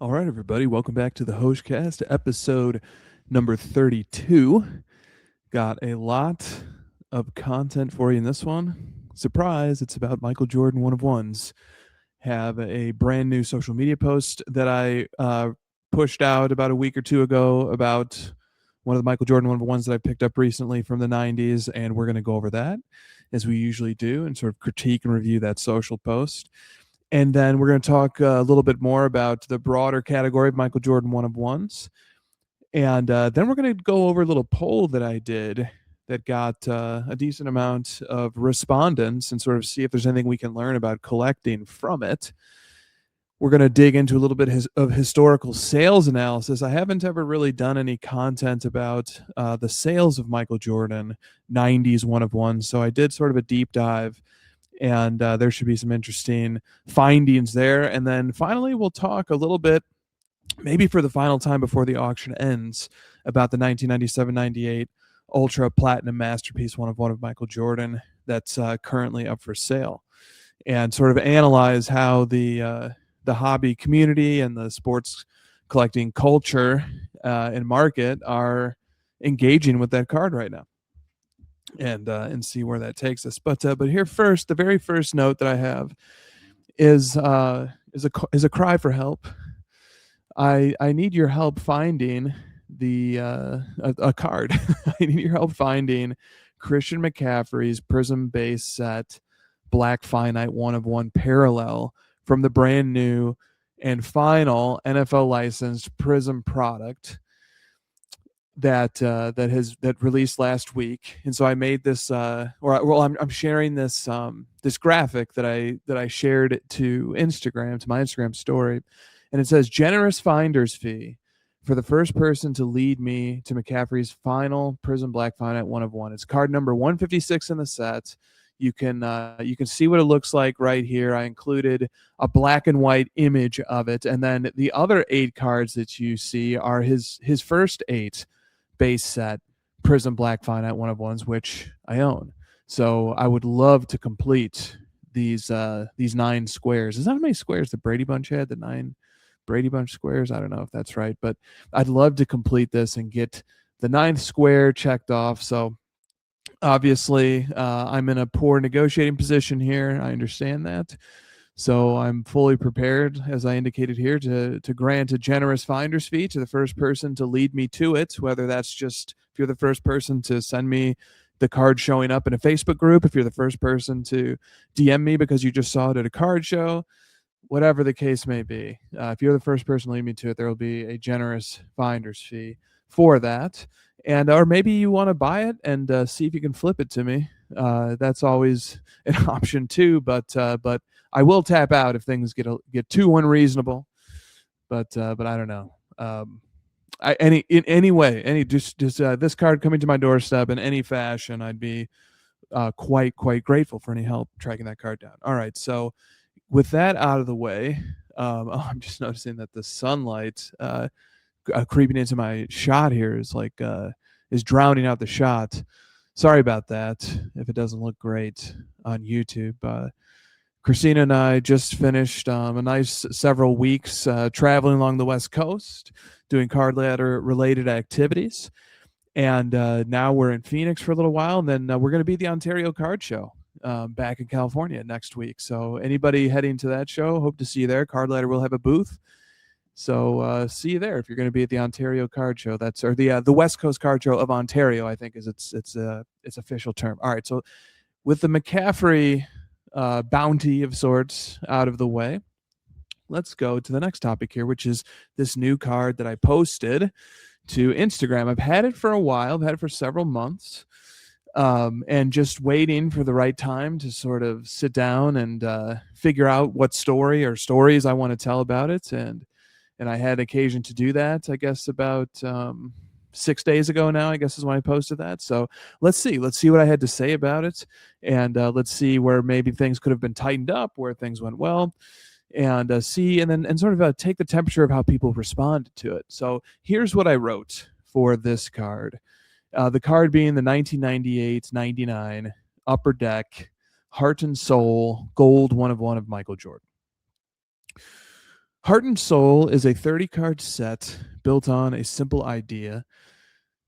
All right, everybody, welcome back to the HOJ-Cast, episode number 32. Got a lot of content for you in this one. Surprise, it's about Michael Jordan one of ones. Have a brand new social media post that I pushed out about a week or two ago about one of the Michael Jordan one of ones that I picked up recently from the 90s, and we're going to go over that as we usually do and sort of critique and review that social post. And then we're going to talk a little bit more about the broader category of Michael Jordan one of ones. And then we're going to go over a little poll that I did that got a decent amount of respondents and sort of see if there's anything we can learn about collecting from it. We're going to dig into a little bit of historical sales analysis. I haven't ever really done any content about the sales of Michael Jordan 90s one of ones. So I did sort of a deep dive, and there should be some interesting findings there. And then finally, we'll talk a little bit, maybe for the final time before the auction ends, about the 1997-98 Ultra Platinum Masterpiece one of Michael Jordan that's currently up for sale, and sort of analyze how the hobby community and the sports collecting culture and market are engaging with that card right now, and see where that takes us. But here first, the very first note that I have is a cry for help. I need your help finding a card. I need your help finding Christian McCaffrey's Prism base set Black Finite one of one parallel from the brand new and final NFL licensed Prism product that released last week. And so I made this I'm sharing this this graphic that I shared to Instagram, to my Instagram story, and it says generous finder's fee for the first person to lead me to McCaffrey's final Prism Black Finite one of one. It's card number 156 in the set. You can see what it looks like right here. I included a black and white image of it, and then the other 8 cards that you see are his first 8 base set Prism Black Finite one of ones, which I own. So I would love to complete these 9 squares. Is that how many squares the Brady Bunch had? The 9 Brady Bunch squares? I don't know if that's right, but I'd love to complete this and get the 9th square checked off. So obviously, I'm in a poor negotiating position here. I understand that. So I'm fully prepared, as I indicated here, to grant a generous finder's fee to the first person to lead me to it, whether that's just if you're the first person to send me the card showing up in a Facebook group, if you're the first person to DM me because you just saw it at a card show, whatever the case may be. If you're the first person to lead me to it, there will be a generous finder's fee for that. And or maybe you want to buy it and see if you can flip it to me. That's always an option too. But I will tap out if things get too unreasonable. But I don't know. This card coming to my doorstep in any fashion, I'd be quite grateful for any help tracking that card down. All right, so with that out of the way, I'm just noticing that the sunlight creeping into my shot here is drowning out the shot. Sorry about that if it doesn't look great on YouTube. Christina and I just finished a nice several weeks traveling along the West Coast, doing card ladder related activities. And now we're in Phoenix for a little while, and then we're going to be at the Ontario Card Show back in California next week. So anybody heading to that show, hope to see you there. Card Ladder will have a booth. So see you there if you're going to be at the Ontario Card Show. That's or the West Coast Card Show of Ontario, I think is its official term. All right, so with the McCaffrey bounty of sorts out of the way, let's go to the next topic here, which is this new card that I posted to Instagram. I've had it for a while. I've had it for several months, and just waiting for the right time to sort of sit down and figure out what story or stories I want to tell about it. And I had occasion to do that, I guess, about 6 days ago now, I guess is when I posted that. So let's see what I had to say about it. And let's see where maybe things could have been tightened up, where things went well, and see, and sort of take the temperature of how people responded to it. So here's what I wrote for this card. The card being the 1998-99 Upper Deck Heart and Soul Gold one of one of Michael Jordan. Heart and Soul is a 30-card set built on a simple idea.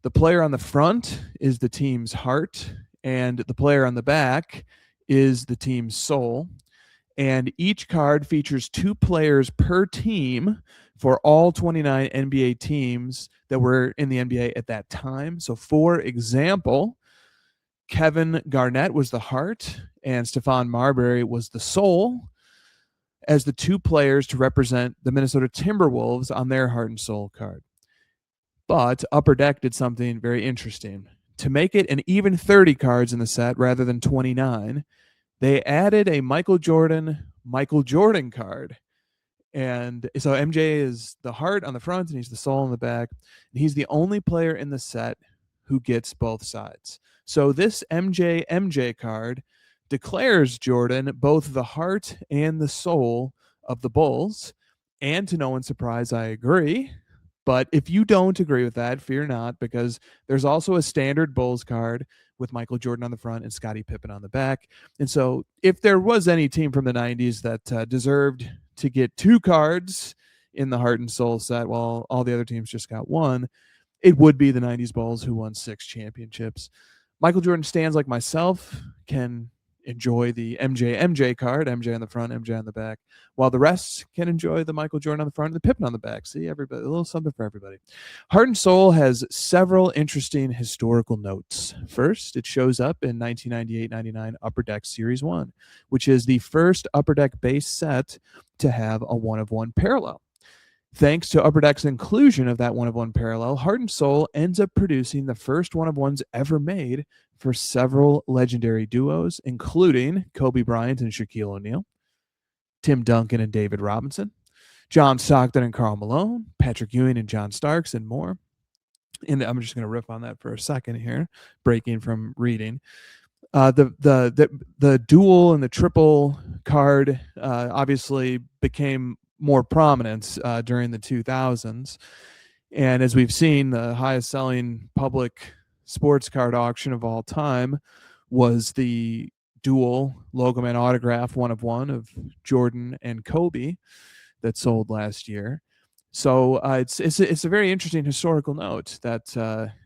The player on the front is the team's heart, and the player on the back is the team's soul. And each card features 2 players per team for all 29 NBA teams that were in the NBA at that time. So, for example, Kevin Garnett was the heart, and Stephon Marbury was the soul, as the 2 players to represent the Minnesota Timberwolves on their heart and soul card. But Upper Deck did something very interesting. To make it an even 30 cards in the set rather than 29, they added a Michael Jordan card. And so MJ is the heart on the front and he's the soul on the back. And he's the only player in the set who gets both sides. So this MJ card declares Jordan both the heart and the soul of the Bulls. And to no one's surprise, I agree. But if you don't agree with that, fear not, because there's also a standard Bulls card with Michael Jordan on the front and Scottie Pippen on the back. And so if there was any team from the 90s that deserved to get 2 cards in the heart and soul set while all the other teams just got 1, it would be the 90s Bulls, who won 6 championships. Michael Jordan stands like myself can enjoy the MJ card, MJ on the front, MJ on the back, while the rest can enjoy the Michael Jordan on the front and the Pippen on the back. See, everybody, a little something for everybody. Heart and Soul has several interesting historical notes. First, it shows up in 1998-99 Upper Deck Series 1, which is the first Upper Deck base set to have a 1-of-1 parallel. Thanks to Upper Deck's inclusion of that 1-of-1 parallel, Heart and Soul ends up producing the first 1-of-1s ever made for several legendary duos, including Kobe Bryant and Shaquille O'Neal, Tim Duncan and David Robinson, John Stockton and Karl Malone, Patrick Ewing and John Starks, and more. And I'm just going to riff on that for a second here, breaking from reading. The dual and the triple card obviously became more prominent during the 2000s. And as we've seen, the highest selling public sports card auction of all time was the dual Logo Man autograph 1-of-1 of Jordan and Kobe that sold last year. So it's a very interesting historical note that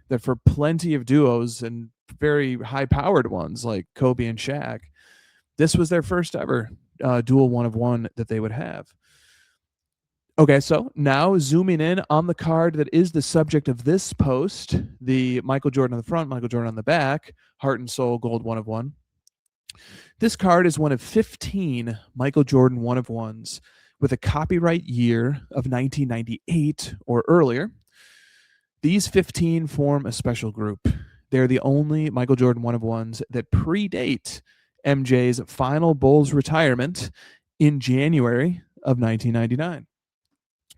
that for plenty of duos and very high-powered ones like Kobe and Shaq, this was their first ever dual 1-of-1 that they would have. Okay, so now zooming in on the card that is the subject of this post, the Michael Jordan on the front, Michael Jordan on the back, Heart and Soul Gold 1-of-1. This card is one of 15 Michael Jordan 1-of-1s with a copyright year of 1998 or earlier. These 15 form a special group. They're the only Michael Jordan 1-of-1s that predate MJ's final Bulls retirement in January of 1999.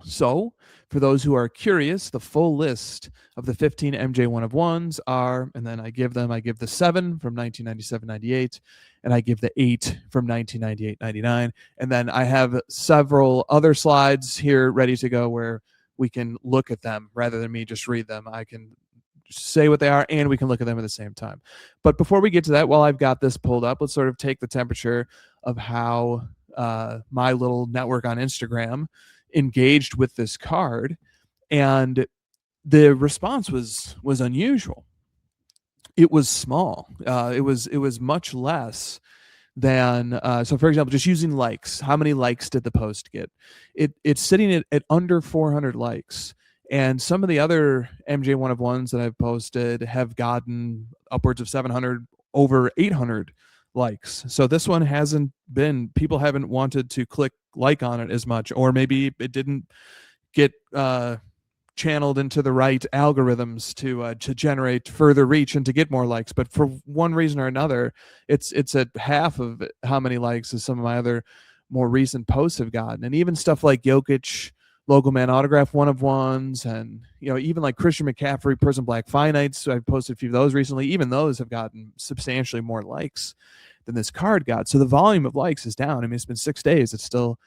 So, for those who are curious, the full list of the 15 MJ 1-of-1s are, and then I give the 7 from 1997-98, and I give the 8 from 1998-99. And then I have several other slides here ready to go where we can look at them rather than me just read them. I can say what they are and we can look at them at the same time. But before we get to that, while I've got this pulled up, let's sort of take the temperature of how my little network on Instagram engaged with this card, and the response was unusual. It was small. It was much less than so for example, just using likes, how many likes did the post get? It's sitting at under 400 likes, and some of the other MJ 1-of-1s that I've posted have gotten upwards of 700, over 800 likes. So this one people haven't wanted to click like on it as much, or maybe it didn't get channeled into the right algorithms to generate further reach and to get more likes. But for one reason or another, it's at half of how many likes as some of my other more recent posts have gotten. And even stuff like Jokic Logo Man autograph 1-of-1s, and even like Christian McCaffrey Prison Black Finites, I've posted a few of those recently. Even those have gotten substantially more likes than this card got. So the volume of likes is down. I mean, it's been 6 days. It still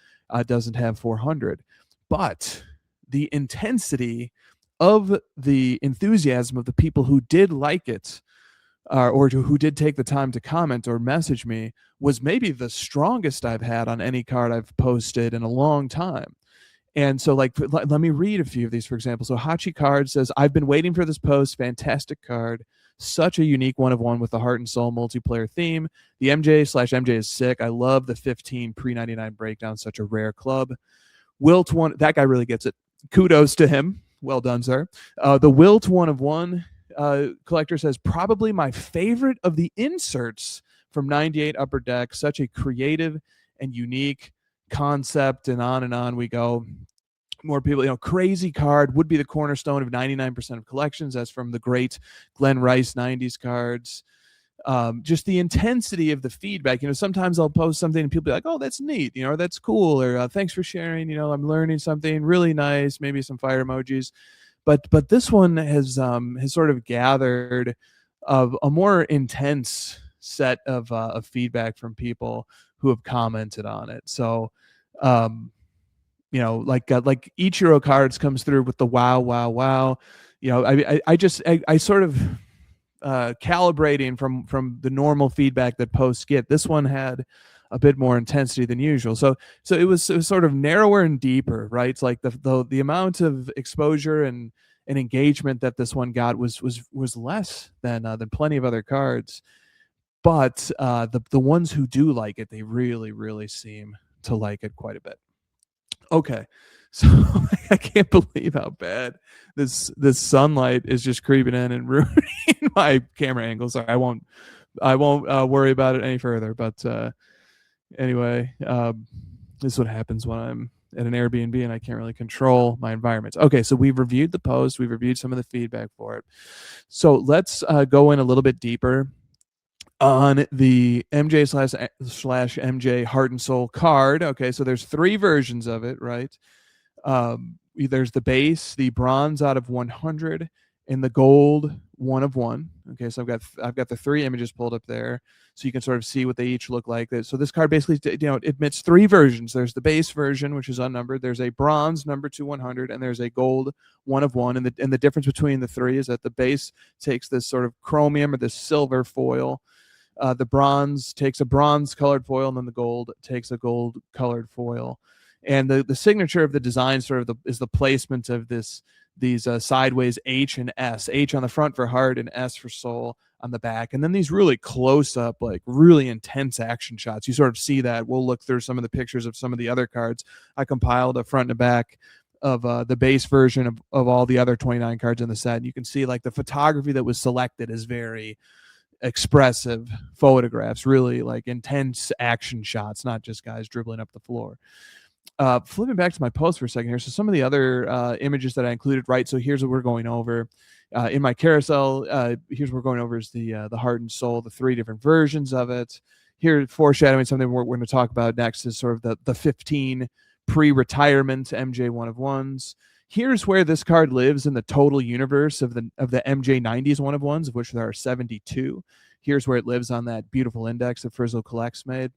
doesn't have 400. But the intensity of the enthusiasm of the people who did like it, or who did take the time to comment or message me, was maybe the strongest I've had on any card I've posted in a long time. And so, like, let me read a few of these, for example. So Hachi Card says, I've been waiting for this post. Fantastic card. Such a unique one of one with the heart and soul multiplayer theme. The MJ/MJ is sick. I love the 15 pre-99 breakdown. Such a rare club. Wilt one, that guy really gets it. Kudos to him. Well done, sir. The Wilt one of one collector says, probably my favorite of the inserts from 98 Upper Deck. Such a creative and unique concept, and on we go. More people, crazy card would be the cornerstone of 99% of collections. That's from the great Glenn Rice 90s cards. Just the intensity of the feedback. Sometimes I'll post something and people be like, oh, that's neat, or that's cool, or thanks for sharing, I'm learning something really nice, maybe some fire emojis. But this one has sort of gathered a more intense set of feedback from people who have commented on it. So like Ichiro cards comes through with the wow. I sort of calibrating from the normal feedback that posts get. This one had a bit more intensity than usual. So it was sort of narrower and deeper, right? It's like the amount of exposure and engagement that this one got was less than plenty of other cards. But the ones who do like it, they really, really seem to like it quite a bit. Okay, so I can't believe how bad this sunlight is just creeping in and ruining my camera angle. Sorry, I won't worry about it any further. But anyway, this is what happens when I'm at an Airbnb and I can't really control my environment. Okay, so we've reviewed the post, we've reviewed some of the feedback for it. So let's go in a little bit deeper on the MJ/MJ Heart and Soul card. Okay, so there's 3 versions of it, right? There's the base, the bronze out of 100, and the gold 1 of 1. Okay, so I've got the 3 images pulled up there, so you can sort of see what they each look like. So this card basically, admits 3 versions. There's the base version, which is unnumbered. There's a bronze number to 100, and there's a gold 1 of 1. And the difference between the 3 is that the base takes this sort of chromium or this silver foil. The bronze takes a bronze colored foil, and then the gold takes a gold colored foil. And the signature of the design sort of is the placement of these sideways H and S. H on the front for heart and S for soul on the back. And then these really close up, like really intense action shots. You sort of see that. We'll look through some of the pictures of some of the other cards. I compiled a front and a back of the base version of all the other 29 cards in the set. And you can see like the photography that was selected is very expressive photographs, really like intense action shots, not just guys dribbling up the floor. Flipping back to my post for a second here. So some of the other images that I included, right? So here's what we're going over. In my carousel, here's what we're going over is the heart and soul, the 3 different versions of it. Here, foreshadowing something we're going to talk about next is sort of the 15 pre-retirement MJ 1 of 1s. Here's where this card lives in the total universe of the MJ 90s 1 of 1s, of which there are 72. Here's where it lives on that beautiful index that Frizzle Collects made.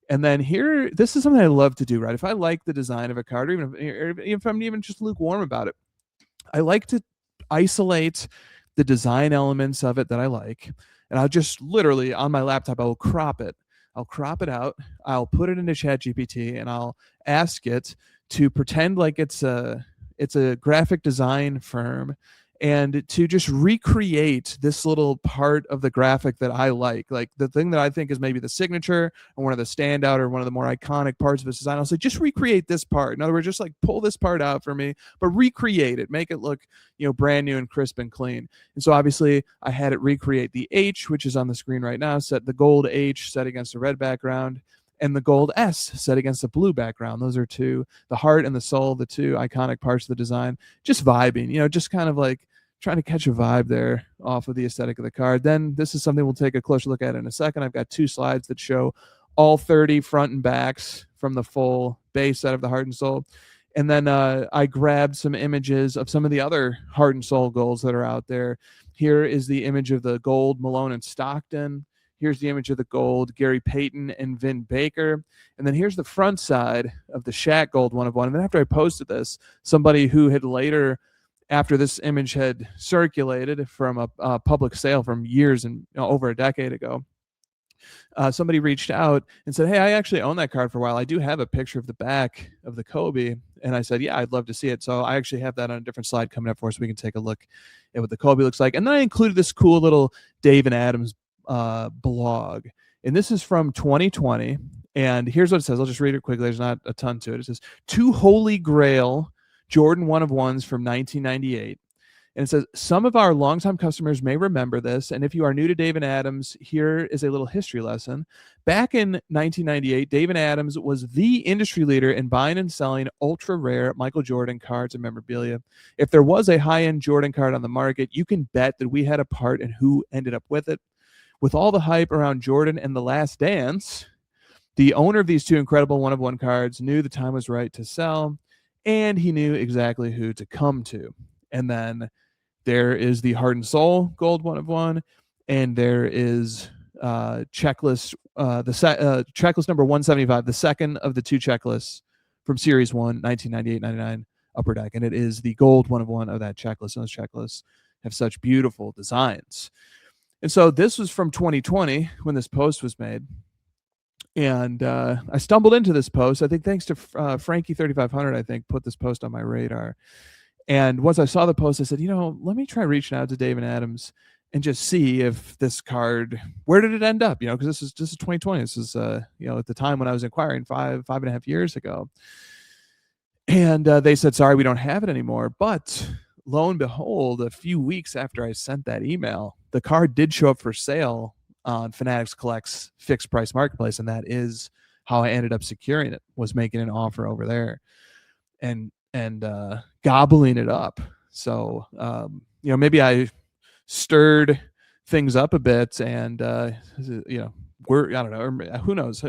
And then here, this is something I love to do, right? If I like the design of a card, or even if I'm even just lukewarm about it, I like to isolate the design elements of it that I like. And I'll just literally, on my laptop, I will crop it. I'll crop it out. I'll put it into ChatGPT, and I'll ask it to pretend like it's a graphic design firm, and to just recreate this little part of the graphic that I like the thing that I think is maybe the signature or one of the standout or one of the more iconic parts of this design. I'll say, just recreate this part. In other words, just like pull this part out for me, but recreate it, make it look, brand new and crisp and clean. And so obviously I had it recreate the H, which is on the screen right now, set the gold H set against a red background, and the gold S set against a blue background. Those are the heart and the soul, the 2 iconic parts of the design. Just vibing, just kind of like trying to catch a vibe there off of the aesthetic of the card. Then this is something we'll take a closer look at in a second. I've got 2 slides that show all 30 front and backs from the full base set of the heart and soul. And then I grabbed some images of some of the other heart and soul golds that are out there. Here is the image of the gold Malone and Stockton. Here's the image of the gold Gary Payton and Vin Baker. And then here's the front side of the Shaq gold 1 of 1. And then after I posted this, somebody who had later, after this image had circulated from a public sale from years and over a decade ago, somebody reached out and said, hey, I actually own that card for a while. I do have a picture of the back of the Kobe. And I said, yeah, I'd love to see it. So I actually have that on a different slide coming up for us. We can take a look at what the Kobe looks like. And then I included this cool little Dave and Adams blog. And this is from 2020. And here's what it says. I'll just read it quickly. There's not a ton to it. It says, 2 Holy Grail Jordan 1 of 1s from 1998. And it says, some of our longtime customers may remember this. And if you are new to Dave & Adams, here is a little history lesson. Back in 1998, Dave & Adams was the industry leader in buying and selling ultra rare Michael Jordan cards and memorabilia. If there was a high-end Jordan card on the market, you can bet that we had a part in who ended up with it. With all the hype around Jordan and The Last Dance, the owner of these 2 incredible 1 of 1 cards knew the time was right to sell, and he knew exactly who to come to. And then there is the Heart and Soul Gold 1 of 1, and there is checklist checklist number 175, the second of the 2 checklists from Series 1, 1998-99 Upper Deck, and it is the Gold 1 of 1 of that checklist. And those checklists have such beautiful designs. And so this was from 2020 when this post was made. And I stumbled into this post, I think thanks to Frankie 3500, I think, put this post on my radar. And once I saw the post, I said, let me try reaching out to Dave & Adams and just see if this card, where did it end up? Because this is 2020. This is, at the time when I was inquiring 5.5 years ago. And they said, sorry, we don't have it anymore. But lo and behold, a few weeks after I sent that email, the card did show up for sale on Fanatics Collect's fixed price marketplace. And that is how I ended up securing it, was making an offer over there. And gobbling it up. So, maybe I stirred things up a bit and, I don't know, who knows?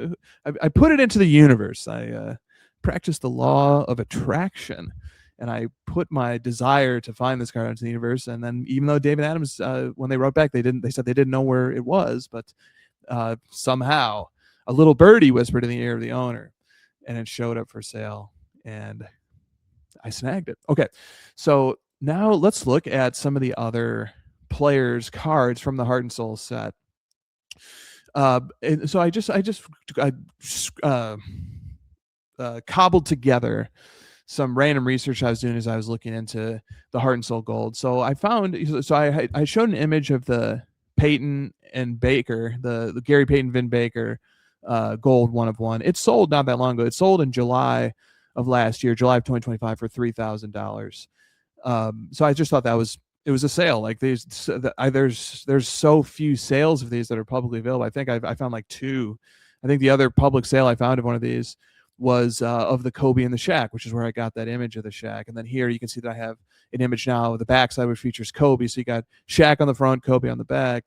I put it into the universe. I practiced the law of attraction, and I put my desire to find this card into the universe. And then even though Dave & Adams, when they wrote back, they said they didn't know where it was, but somehow a little birdie whispered in the ear of the owner, and it showed up for sale. And I snagged it. Okay, so now let's look at some of the other players' cards from the Heart and Soul set. And so I cobbled together some random research I was doing as I was looking into the Heart and Soul Gold. So I showed an image of the Peyton and Baker, the Gary Payton Vin Baker Gold 1 of 1. It sold not that long ago. It sold in July of last year, July of 2025, for $3,000. So I just thought it was a sale. Like there's so few sales of these that are publicly available. I think I found like 2. I think the other public sale I found of one of these was of the Kobe in the Shack, which is where I got that image of the Shack. And then here you can see that I have an image now of the backside which features Kobe. So you got Shack on the front, Kobe on the back.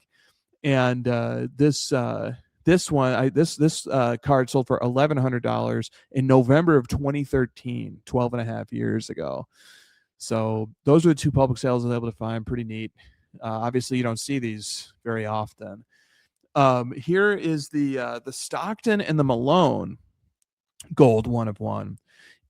And this card sold for $1,100 in November of 2013, 12 and a half years ago. So those are the 2 public sales I was able to find. Pretty neat. Obviously, you don't see these very often. Here is the Stockton and the Malone Gold 1 of 1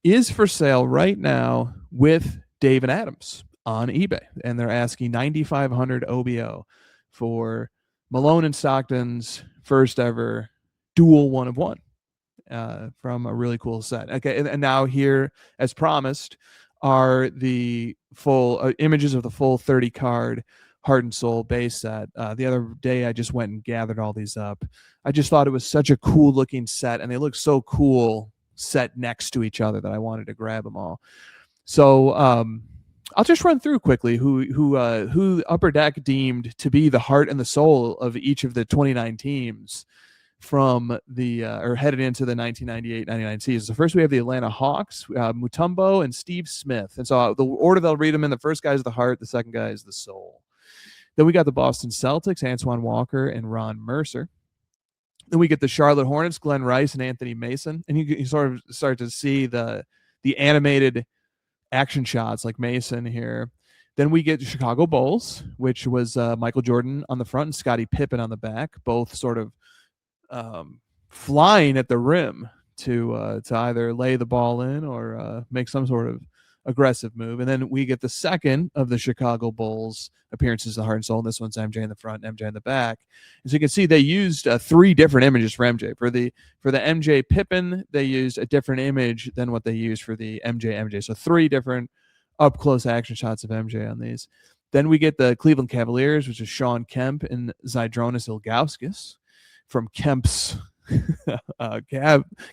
is for sale right now with Dave & Adams on eBay, and they're asking $9,500 OBO for Malone and Stockton's first ever dual 1 of 1 from a really cool set. Okay, and now here, as promised, are the full images of the full 30 card Heart and Soul base set. The other day, I just went and gathered all these up. I just thought it was such a cool looking set, and they look so cool set next to each other that I wanted to grab them all. So I'll just run through quickly who Upper Deck deemed to be the heart and the soul of each of the 29 teams from the or headed into the 1998-99 season. So first we have the Atlanta Hawks, Mutombo and Steve Smith. And so the order they'll read them in, the first guy is the heart, the second guy is the soul. Then we got the Boston Celtics, Antoine Walker and Ron Mercer. Then we get the Charlotte Hornets, Glenn Rice and Anthony Mason. And you sort of start to see the animated action shots like Mason here. Then we get the Chicago Bulls, which was Michael Jordan on the front and Scottie Pippen on the back, both sort of flying at the rim to either lay the ball in or make some sort of aggressive move. And then we get the second of the Chicago Bulls appearances of Heart and Soul. And this one's MJ in the front, MJ in the back. As you can see, they used 3 different images for MJ. For the MJ Pippen, they used a different image than what they used for the MJ. So 3 different up close action shots of MJ on these. Then we get the Cleveland Cavaliers, which is Sean Kemp and Zydrunas Ilgauskas from Kemp's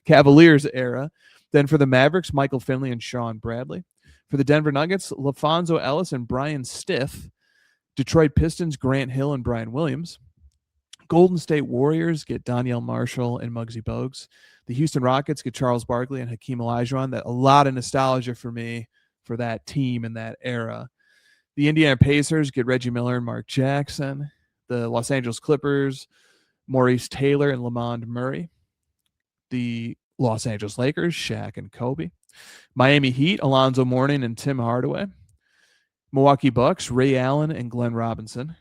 Cavaliers era. Then for the Mavericks, Michael Finley and Sean Bradley. For the Denver Nuggets, LaFonso Ellis and Brian Stith. Detroit Pistons, Grant Hill and Brian Williams. Golden State Warriors get Donyell Marshall and Muggsy Bogues. The Houston Rockets get Charles Barkley and Hakeem Olajuwon. That a lot of nostalgia for me for that team in that era. The Indiana Pacers get Reggie Miller and Mark Jackson. The Los Angeles Clippers, Maurice Taylor and Lamond Murray. The Los Angeles Lakers, Shaq and Kobe. Miami Heat, Alonzo Mourning and Tim Hardaway. Milwaukee Bucks, Ray Allen and Glenn Robinson.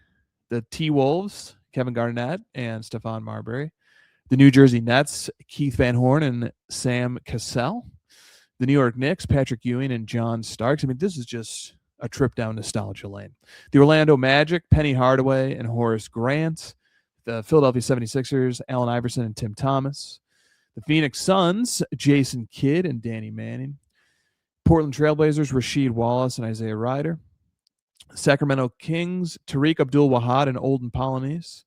The T-Wolves, Kevin Garnett and Stephon Marbury. The New Jersey Nets, Keith Van Horn and Sam Cassell. The New York Knicks, Patrick Ewing and John Starks. I mean, this is just a trip down nostalgia lane. The Orlando Magic, Penny Hardaway and Horace Grant. The Philadelphia 76ers, Allen Iverson and Tim Thomas. The Phoenix Suns, Jason Kidd and Danny Manning. Portland Trailblazers, Rasheed Wallace and Isaiah Ryder. Sacramento Kings, Tariq Abdul-Wahad and Olden Polynice.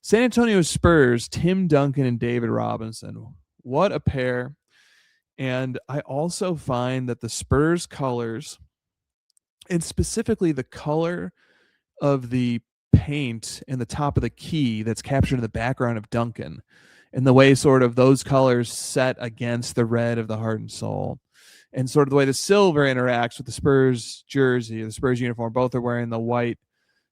San Antonio Spurs, Tim Duncan and David Robinson. What a pair. And I also find that the Spurs colors, and specifically the color of the paint in the top of the key that's captured in the background of Duncan, and the way sort of those colors set against the red of the Heart and Soul, and sort of the way the silver interacts with the Spurs jersey, the Spurs uniform. Both are wearing the white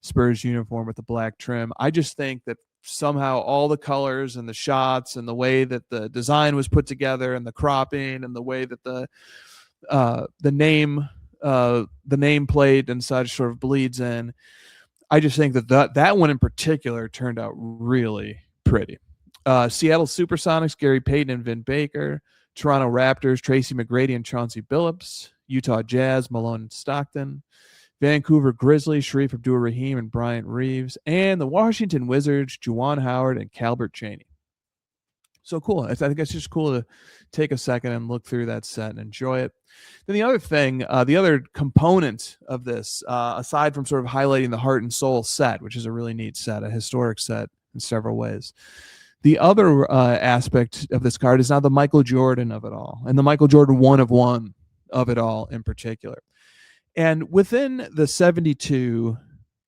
Spurs uniform with the black trim. I just think that somehow all the colors and the shots and the way that the design was put together and the cropping and the way that the nameplate and such sort of bleeds in, I just think that one in particular turned out really pretty. Seattle Supersonics, Gary Payton and Vin Baker. Toronto Raptors, Tracy McGrady and Chauncey Billups. Utah Jazz, Malone and Stockton. Vancouver Grizzlies, Sharif Abdur-Rahim and Bryant Reeves. And the Washington Wizards, Juwan Howard and Calbert Chaney. So cool. I think it's just cool to take a second and look through that set and enjoy it. Then the other thing, the other component of this, aside from sort of highlighting the Heart and Soul set, which is a really neat set, a historic set in several ways, the other aspect of this card is now the Michael Jordan of it all, and the Michael Jordan 1 of 1 of it all in particular. And within the 72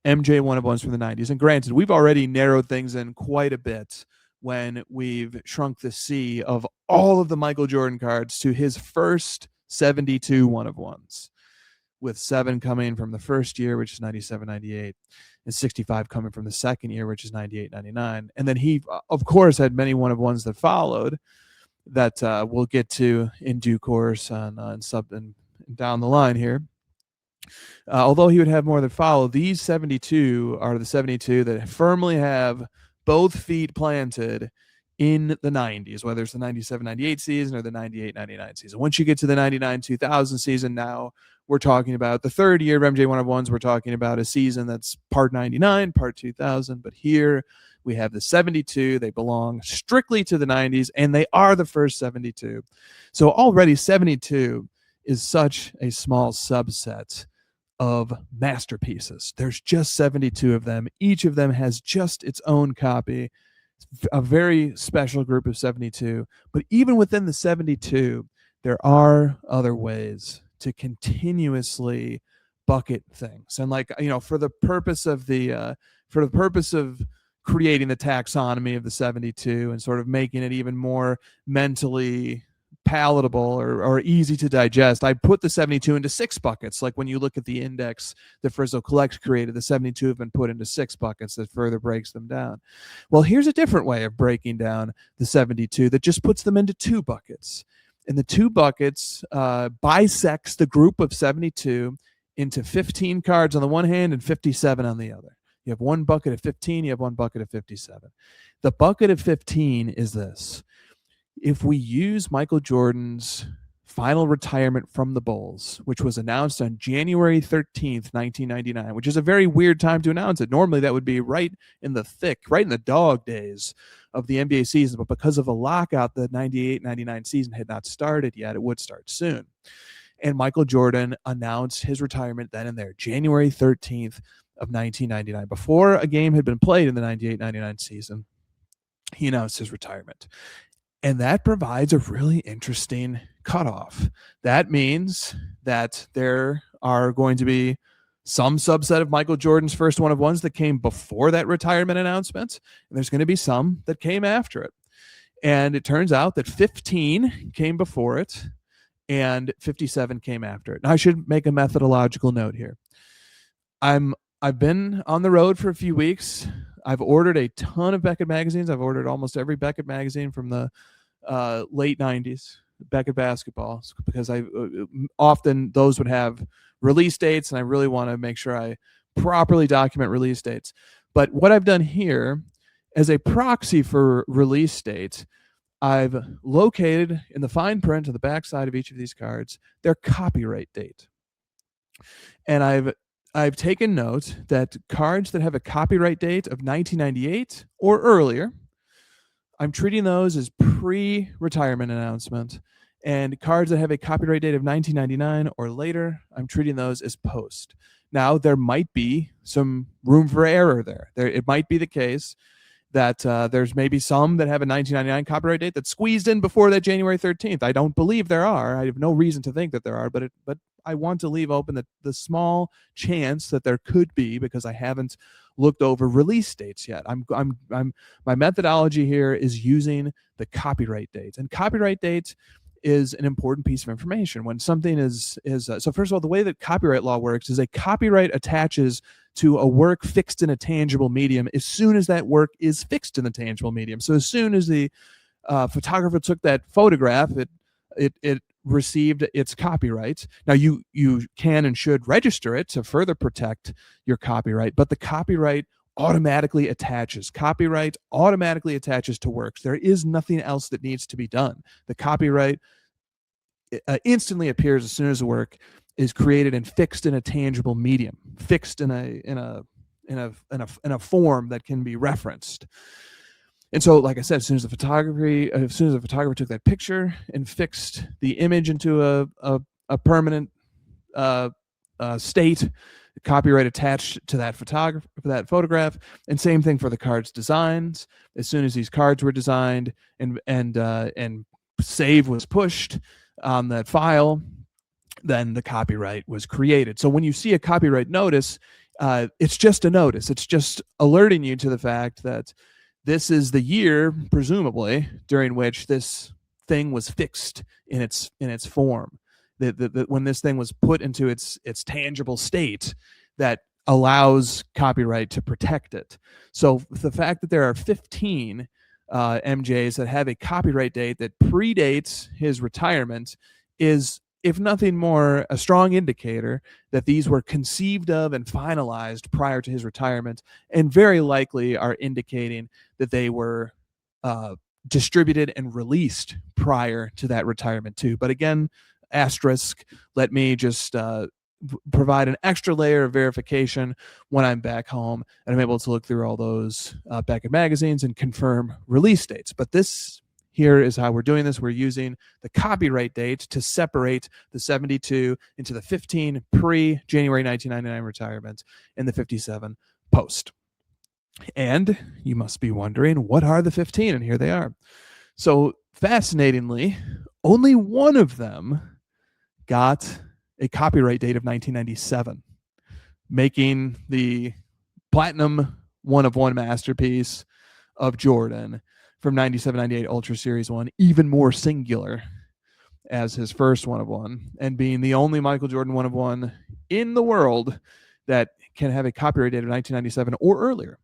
MJ 1 of 1s from the 90s, and granted, we've already narrowed things in quite a bit when we've shrunk the sea of all of the Michael Jordan cards to his first 72 1 of 1s, with 7 coming from the first year, which is 97-98, and 65 coming from the second year, which is 98-99. And then he, of course, had many 1 of 1s that followed that we'll get to in due course and down the line here. Although he would have more that follow, these 72 are the 72 that firmly have both feet planted in the 90s, whether it's the 97-98 season or the 98-99 season. Once you get to the 99-2000 season, now we're talking about the third year of MJ 1 of 1s. We're talking about a season that's part 99, part 2000. But here we have the 72. They belong strictly to the 90s, and they are the first 72. So already 72 is such a small subset of masterpieces. There's just 72 of them. Each of them has just its own copy. A very special group of 72. But even within the 72, there are other ways to continuously bucket things. And for the purpose of creating the taxonomy of the 72 and sort of making it even more mentally palatable or easy to digest, I put the 72 into 6 buckets. Like when you look at the index that Frizzle Collects created, the 72 have been put into 6 buckets that further breaks them down. Well, here's a different way of breaking down the 72 that just puts them into 2 buckets. And the 2 buckets bisects the group of 72 into 15 cards on the one hand and 57 on the other. You have 1 bucket of 15, you have 1 bucket of 57. The bucket of 15 is this. If we use Michael Jordan's final retirement from the Bulls, which was announced on January 13th, 1999, which is a very weird time to announce it. Normally that would be right in the dog days of the NBA season, but because of a lockout, the 98-99 season had not started yet. It would start soon. And Michael Jordan announced his retirement then and there, January 13th of 1999. Before a game had been played in the 98-99 season, he announced his retirement. And that provides a really interesting cutoff. That means that there are going to be some subset of Michael Jordan's first one of ones that came before that retirement announcement, and there's going to be some that came after it. And it turns out that 15 came before it, and 57 came after it. Now, I should make a methodological note here. I've been on the road for a few weeks. I've ordered a ton of Beckett magazines. I've ordered almost every Beckett magazine from the late 90s, Beckett basketball, because I often those would have release dates, and I really want to make sure I properly document release dates. But what I've done here as a proxy for release dates, I've located in the fine print on the back side of each of these cards their copyright date. And I've taken note that cards that have a copyright date of 1998 or earlier, I'm treating those as pre-retirement announcement. And cards that have a copyright date of 1999 or later, I'm treating those as post. Now, there might be some room for error there. It might be the case that there's maybe some that have a 1999 copyright date that's squeezed in before that January 13th. I don't believe there are. I have no reason to think that there are, but I want to leave open the small chance that there could be, because I haven't looked over release dates yet. My methodology here is using the copyright dates, and copyright dates is an important piece of information. When something is so first of all, the way that copyright law works is a copyright attaches to a work fixed in a tangible medium as soon as that work is fixed in the tangible medium. So as soon as the photographer took that photograph, it received its copyright. Now you can and should register it to further protect your copyright, but the copyright automatically attaches. Copyright automatically attaches to works. There is nothing else that needs to be done. The copyright instantly appears as soon as the work is created and fixed in a tangible medium, fixed in a form that can be referenced. And so, like I said, as soon as the photographer took that picture and fixed the image into a permanent state, the copyright attached to that photograph, and same thing for the card's designs. As soon as these cards were designed and save was pushed on that file, then the copyright was created. So when you see a copyright notice, it's just a notice. It's just alerting you to the fact that this is the year, presumably, during which this thing was fixed in its form. That when this thing was put into its tangible state that allows copyright to protect it. So the fact that there are 15 MJs that have a copyright date that predates his retirement is, if nothing more, a strong indicator that these were conceived of and finalized prior to his retirement, and very likely are indicating that they were distributed and released prior to that retirement too. But again, asterisk, let me just provide an extra layer of verification when I'm back home and I'm able to look through all those Beckett magazines and confirm release dates. But this here is how we're doing this. We're using the copyright date to separate the 72 into the 15 pre-January 1999 retirement and the 57 post. And you must be wondering, what are the 15? And here they are. So fascinatingly, only one of them got a copyright date of 1997, making the platinum one-of-one masterpiece of Jordan from 97-98 Ultra Series 1 even more singular as his first one-of-one, and being the only Michael Jordan one-of-one in the world that can have a copyright date of 1997 or earlier.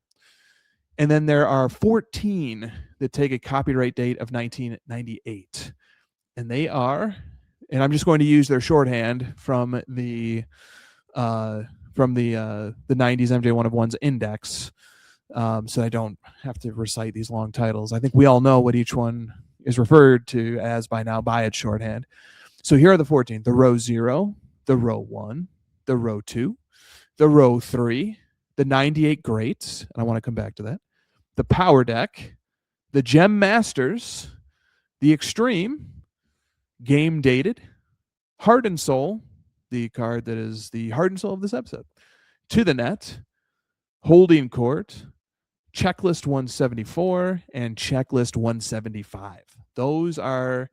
And then there are 14 that take a copyright date of 1998. And they are, and I'm just going to use their shorthand from the 90s MJ one-of-ones index, so I don't have to recite these long titles. I think we all know what each one is referred to as by now by its shorthand. So here are the 14: the row 0, the row 1, the row 2, the row 3, the 98 greats, and I want to come back to that, the power deck, the gem masters, the extreme, game dated, heart and soul, the card that is the heart and soul of this episode, to the net, holding court, checklist 174, and checklist 175. Those are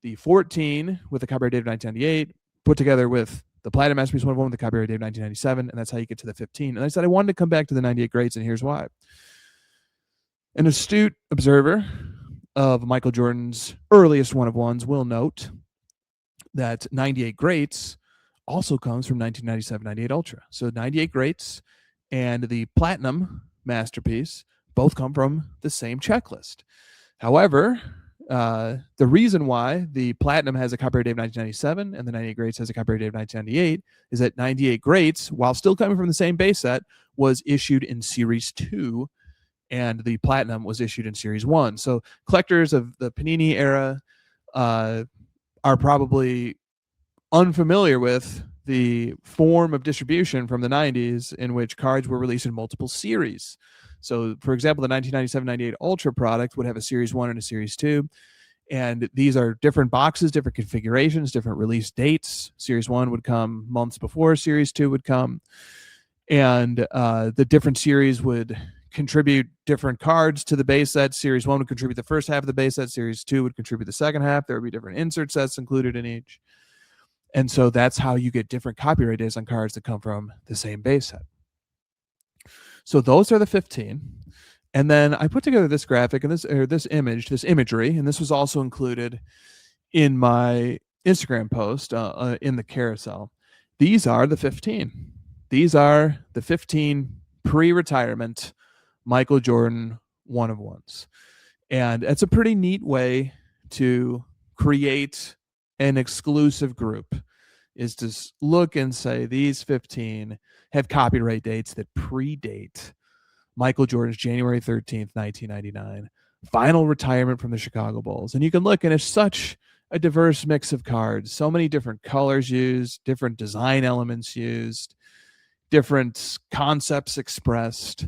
the 14 with the copyright date of 1998 put together with the Platinum Masterpiece 101 with the copyright date of 1997, and that's how you get to the 15. And I said I wanted to come back to the 98 greats, and here's why. An astute observer of Michael Jordan's earliest one-of-ones will note that 98 greats also comes from 1997-98 Ultra. So 98 greats and the Platinum Masterpiece both come from the same checklist. However, the reason why the Platinum has a copyright date of 1997 and the 98 greats has a copyright date of 1998 is that 98 greats, while still coming from the same base set, was issued in Series 2, and the Platinum was issued in Series 1. So collectors of the Panini era are probably unfamiliar with the form of distribution from the 90s in which cards were released in multiple series. So, for example, the 1997-98 Ultra product would have a Series 1 and a Series 2. And these are different boxes, different configurations, different release dates. Series 1 would come months before Series 2 would come. And the different series would contribute different cards to the base set. Series 1 would contribute the first half of the base set. Series 2 would contribute the second half. There would be different insert sets included in each. And so that's how you get different copyright dates on cards that come from the same base set. So those are the 15. And then I put together this graphic and this imagery, and this was also included in my Instagram post in the carousel. These are the 15. These are the 15 pre-retirement Michael Jordan one-of-ones. And it's a pretty neat way to create an exclusive group, is to look and say these 15 have copyright dates that predate Michael Jordan's January 13th, 1999 final retirement from the Chicago Bulls. And you can look, and it's such a diverse mix of cards, so many different colors used, different design elements used, different concepts expressed.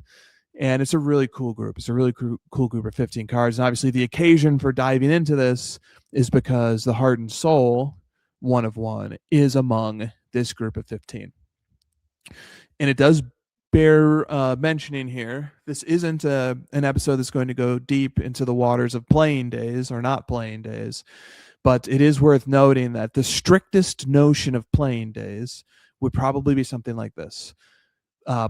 And it's a really cool group. It's a really cool group of 15 cards. And obviously the occasion for diving into this is because the heart and soul one-of-one is among this group of 15. And it does bear mentioning here, this isn't an episode that's going to go deep into the waters of playing days or not playing days, but it is worth noting that the strictest notion of playing days would probably be something like this.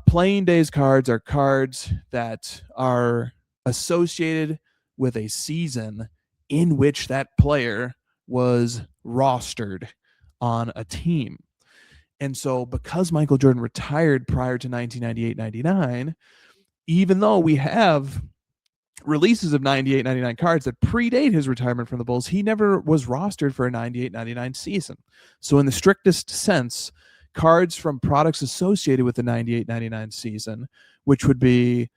Playing days cards are cards that are associated with a season in which that player was rostered on a team. And so because Michael Jordan retired prior to 1998-99, even though we have releases of 98-99 cards that predate his retirement from the Bulls, he never was rostered for a 98-99 season. So in the strictest sense, cards from products associated with the 98-99 season, which would be,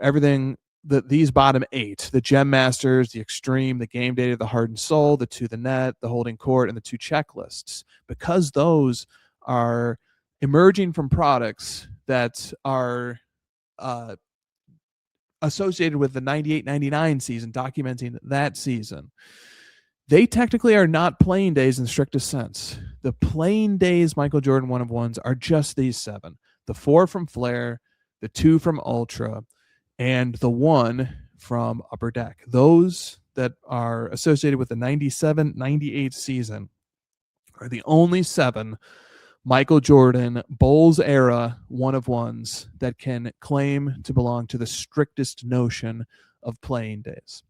everything that these bottom 8, the Gem Masters, the Extreme, the Game Data, the Heart and Soul, the To the Net, the Holding Court, and the 2 checklists, because those are emerging from products that are associated with the 98-99 season, documenting that season, they technically are not playing days in the strictest sense. The playing days Michael Jordan one-of-ones are just these 7. The 4 from Flair, the 2 from Ultra, and the 1 from Upper Deck. Those that are associated with the 97-98 season are the only 7 Michael Jordan Bulls era one-of-ones that can claim to belong to the strictest notion of playing days.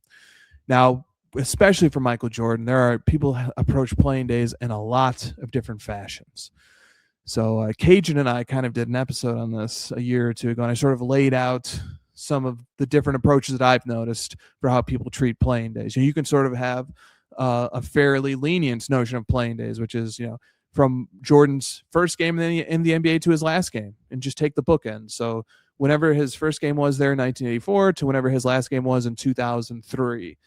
Now, especially for Michael Jordan, there are people approach playing days in a lot of different fashions. So Cajun and I kind of did an episode on this a year or two ago, and I sort of laid out some of the different approaches that I've noticed for how people treat playing days. You can sort of have a fairly lenient notion of playing days, which is, from Jordan's first game in the NBA to his last game, and just take the bookend. So whenever his first game was there in 1984 to whenever his last game was in 2003,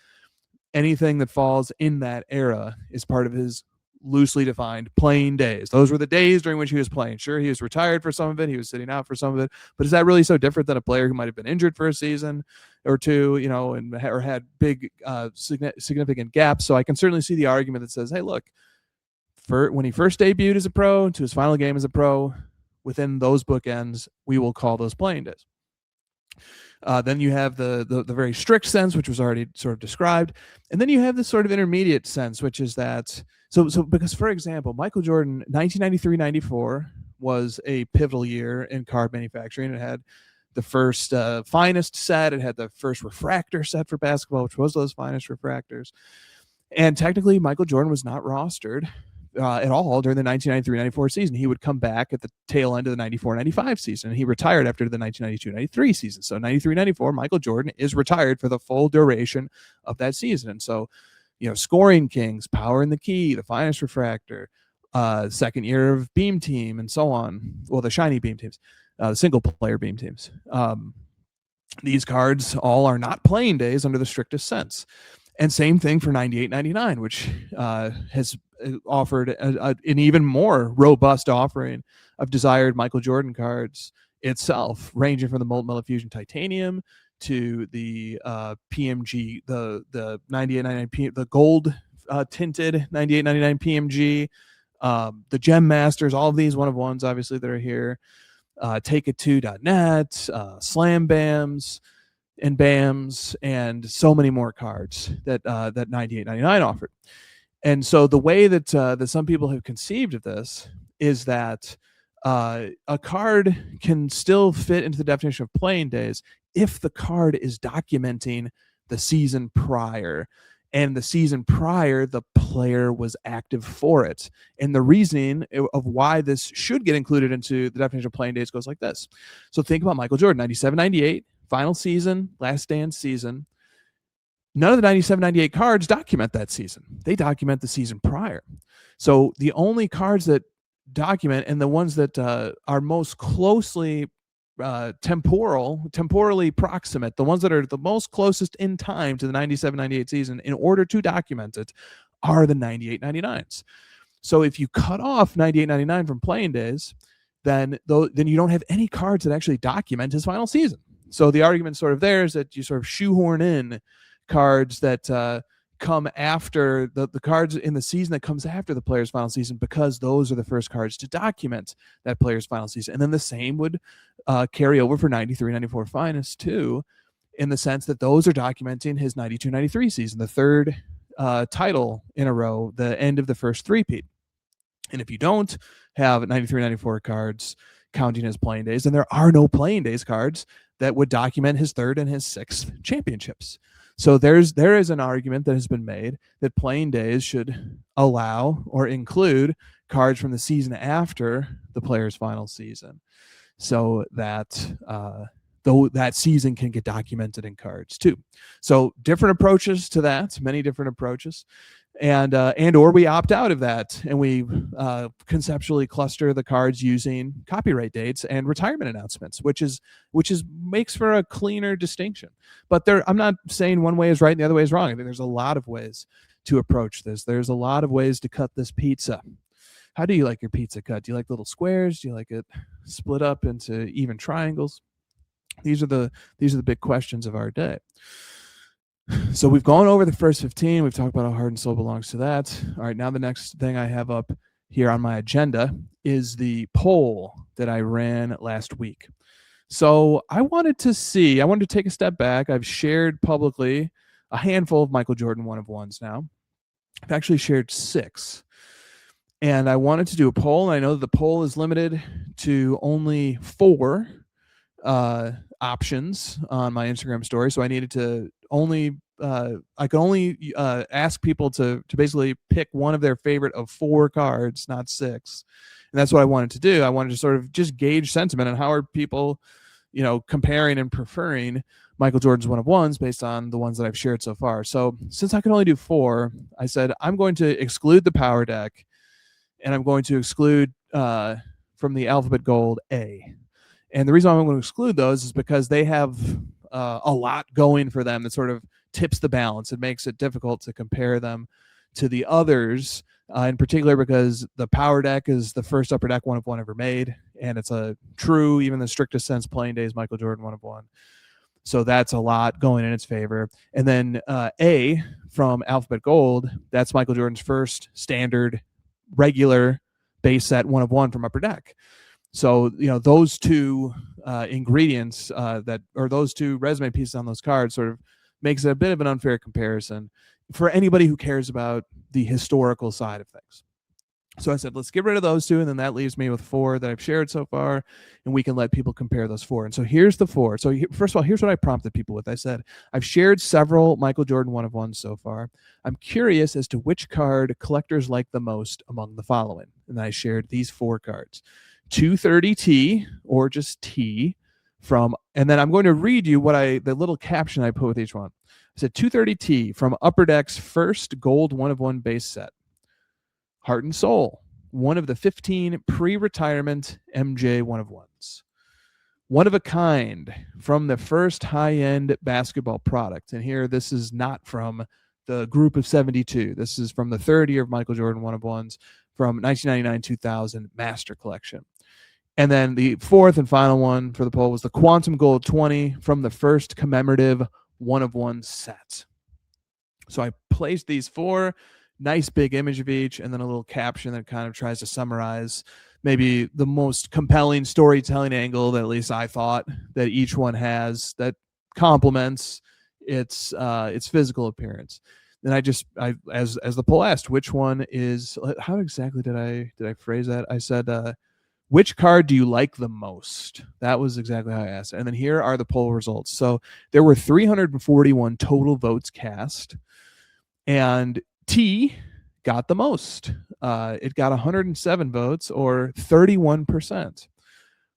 anything that falls in that era is part of his loosely defined playing days. Those were the days during which he was playing. Sure, he was retired for some of it. He was sitting out for some of it. But is that really so different than a player who might have been injured for a season or two, or had big significant gaps? So I can certainly see the argument that says, hey, look, when he first debuted as a pro to his final game as a pro, within those bookends, we will call those playing days. Then you have the very strict sense, which was already sort of described. And then you have this sort of intermediate sense, which is that, so because, for example, Michael Jordan, 1993-94 was a pivotal year in card manufacturing. It had the first finest set. It had the first refractor set for basketball, which was those finest refractors. And technically, Michael Jordan was not rostered at all during the 1993-94 season. He would come back at the tail end of the 94-95 season, and he retired after the 1992-93 season. So 93-94, Michael Jordan is retired for the full duration of that season. And so, scoring kings, power in the key, the finest refractor, second year of beam team, and so on. Well, the shiny beam teams, single player beam teams. These cards all are not playing days under the strictest sense. And same thing for 98-99, which has offered an even more robust offering of desired Michael Jordan cards itself, ranging from the molten metal fusion titanium to the PMG, the 98-99 the gold tinted 98-99 PMG, the Gem Masters, all of these one-of-ones obviously that are here, takeit2.net, Slam Bams and BAMs, and so many more cards that 98-99 offered. And so the way that some people have conceived of this is that a card can still fit into the definition of playing days if the card is documenting the season prior. And the season prior, the player was active for it. And the reasoning of why this should get included into the definition of playing days goes like this. So think about Michael Jordan, 97-98, final season, last dance season. None of the 97-98 cards document that season. They document the season prior. So the only cards that document, and the ones that are most closely temporally proximate, the ones that are the most closest in time to the 97-98 season in order to document it, are the 98-99s. So if you cut off 98-99 from playing days, then you don't have any cards that actually document his final season. So the argument sort of there is that you sort of shoehorn in cards that come after the cards in the season that comes after the player's final season, because those are the first cards to document that player's final season. And then the same would carry over for 93-94 finest too, in the sense that those are documenting his 92-93 season, the third title in a row, the end of the first three-peat. And if you don't have 93-94 cards counting as playing days, then there are no playing days cards that would document his third and his sixth championships. So there is an argument that has been made that playing days should allow or include cards from the season after the player's final season, so that though that season can get documented in cards too. So different approaches to that, many different approaches. And or we opt out of that and we conceptually cluster the cards using copyright dates and retirement announcements, which makes for a cleaner distinction. But I'm not saying one way is right and the other way is wrong. I think there's a lot of ways to approach this. There's a lot of ways to cut this pizza. How do you like your pizza cut? Do you like little squares? Do you like it split up into even triangles? These are the big questions of our day. So we've gone over the first 15. We've talked about how heart and soul belongs to that. All right, now the next thing I have up here on my agenda is the poll that I ran last week. So I wanted to take a step back. I've shared publicly a handful of Michael Jordan one-of-ones now. I've actually shared 6. And I wanted to do a poll. And I know that the poll is limited to only 4 options on my Instagram story. So I needed to I could only ask people to basically pick one of their favorite of 4 cards, not 6. And that's what I wanted to do. I wanted to sort of just gauge sentiment on how are people, comparing and preferring Michael Jordan's one-of-ones based on the ones that I've shared so far. So since I could only do 4, I said I'm going to exclude the power deck, and I'm going to exclude from the alphabet gold A. And the reason I'm going to exclude those is because they have a lot going for them that sort of tips the balance. It makes it difficult to compare them to the others in particular because the Power Deck is the first Upper Deck 1 of 1 ever made, and it's a true, even the strictest sense, playing days Michael Jordan 1 of 1. So that's a lot going in its favor. And then A from Alphabet Gold, that's Michael Jordan's first standard regular base set 1 of 1 from Upper Deck. So, those two ingredients or those two resume pieces on those cards sort of makes it a bit of an unfair comparison for anybody who cares about the historical side of things. So I said, let's get rid of those two, and then that leaves me with 4 that I've shared so far, and we can let people compare those 4. And so here's the 4. So first of all, here's what I prompted people with. I said, I've shared several Michael Jordan 1 of 1 so far. I'm curious as to which card collectors like the most among the following. And I shared these 4 cards. 230T, or just T, and then I'm going to read you the little caption I put with each one. I said 230T from Upper Deck's first gold 1 of 1 base set. Heart and Soul, one of the 15 pre-retirement MJ 1 of 1s. One of a Kind from the first high-end basketball product. And here, this is not from the group of 72. This is from the third year of Michael Jordan 1 of 1s from 1999-2000 Master Collection. And then the 4th and final one for the poll was the Quantum Gold 20 from the first commemorative 1 of 1 set. So I placed these 4, nice big image of each, and then a little caption that kind of tries to summarize maybe the most compelling storytelling angle that at least I thought that each one has that complements its physical appearance. And I as the poll asked, which one is, how exactly did I phrase that? I said, which card do you like the most? That was exactly how I asked it. And then here are the poll results. So there were 341 total votes cast, and T got the most. It got 107 votes, or 31%.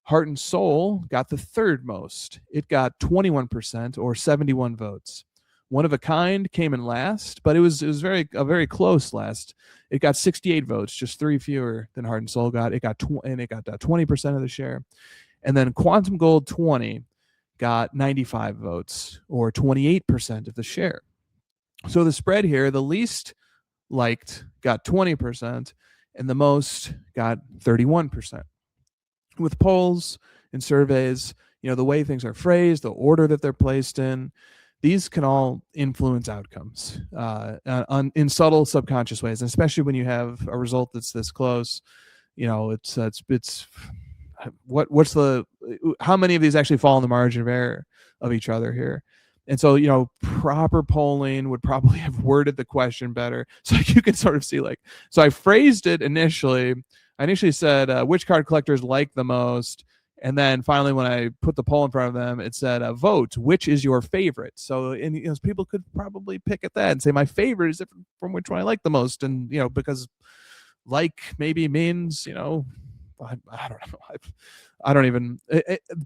Heart and Soul got the third most. It got 21%, or 71 votes. One of a Kind came in last, but it was a very close last. It got 68 votes, just 3 fewer than Heart and Soul got. It got 20% of the share. And then Quantum Gold 20 got 95 votes, or 28% of the share. So the spread here, the least liked got 20%, and the most got 31%. With polls and surveys, the way things are phrased, the order that they're placed in, these can all influence outcomes in subtle subconscious ways, and especially when you have a result that's this close. It's how many of these actually fall in the margin of error of each other here. And so, proper polling would probably have worded the question better. So you can sort of see, so I phrased it initially. I initially said, which card collectors like the most? And then finally, when I put the poll in front of them, it said, vote, which is your favorite? So people could probably pick at that and say, my favorite is different from which one I like the most. And, because maybe means, I don't know. I don't even,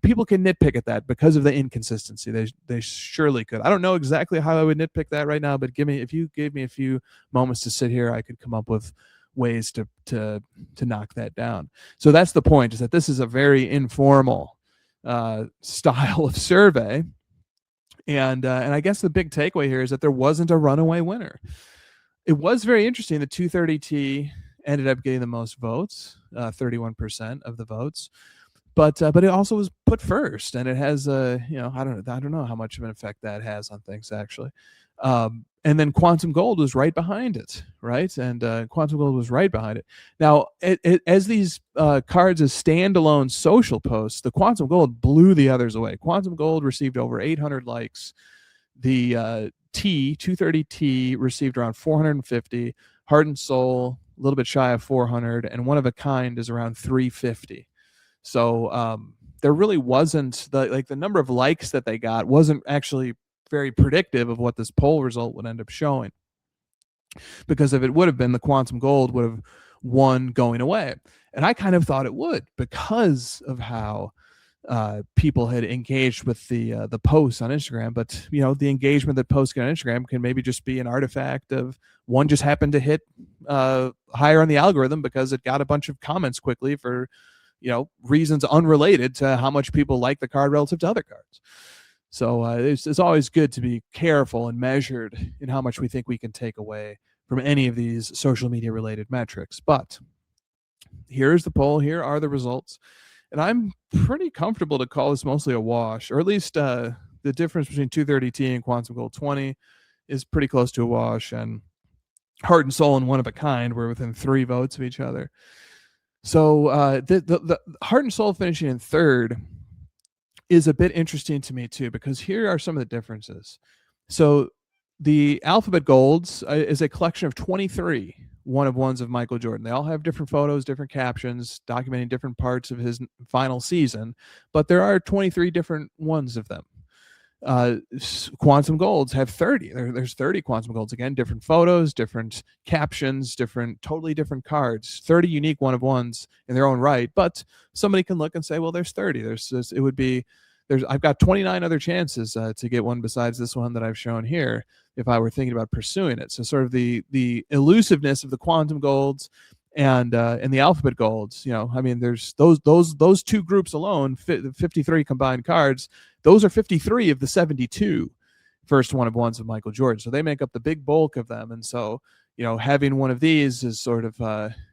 people can nitpick at that because of the inconsistency. They surely could. I don't know exactly how I would nitpick that right now, but if you gave me a few moments to sit here, I could come up with ways to knock that down. So that's the point, is that this is a very informal style of survey. And I guess the big takeaway here is that there wasn't a runaway winner. It was very interesting that 230T ended up getting the most votes, 31% of the votes. But it also was put first, and it has I don't know how much of an effect that has on things actually. And then Quantum Gold was right behind it, right? And Quantum Gold was right behind it. Now, as these cards as standalone social posts, the Quantum Gold blew the others away. Quantum Gold received over 800 likes. The 230T received around 450. Heart and Soul, a little bit shy of 400, and One of a Kind is around 350. So there really wasn't the number of likes that they got wasn't actually very predictive of what this poll result would end up showing, because if it would have been, the Quantum Gold would have won going away. And I kind of thought it would, because of how people had engaged with the posts on Instagram. But the engagement that posts get on Instagram can maybe just be an artifact of one just happened to hit higher on the algorithm because it got a bunch of comments quickly for reasons unrelated to how much people like the card relative to other cards. So it's always good to be careful and measured in how much we think we can take away from any of these social media related metrics. But here's the poll. Here are the results. And I'm pretty comfortable to call this mostly a wash, or at least the difference between 230T and Quantum Gold 20 is pretty close to a wash. And Heart and Soul and One of a Kind were within 3 votes of each other. So the Heart and Soul finishing in third is a bit interesting to me too, because here are some of the differences. So the Alphabet Golds is a collection of 23 one-of-ones of Michael Jordan. They all have different photos, different captions, documenting different parts of his final season, but there are 23 different ones of them. Quantum Golds have 30. There's 30 Quantum Golds. Again, different photos, different captions, totally different cards, 30 unique one-of-ones in their own right. But somebody can look and say, well, there's 30. I've got 29 other chances to get one besides this one that I've shown here if I were thinking about pursuing it. So sort of the elusiveness of the Quantum Golds and the Alphabet Golds, I mean, there's those 2 groups alone, 53 combined cards. Those are 53 of the 72 first one-of-ones of Michael Jordan. So they make up the big bulk of them. And so, having one of these is sort of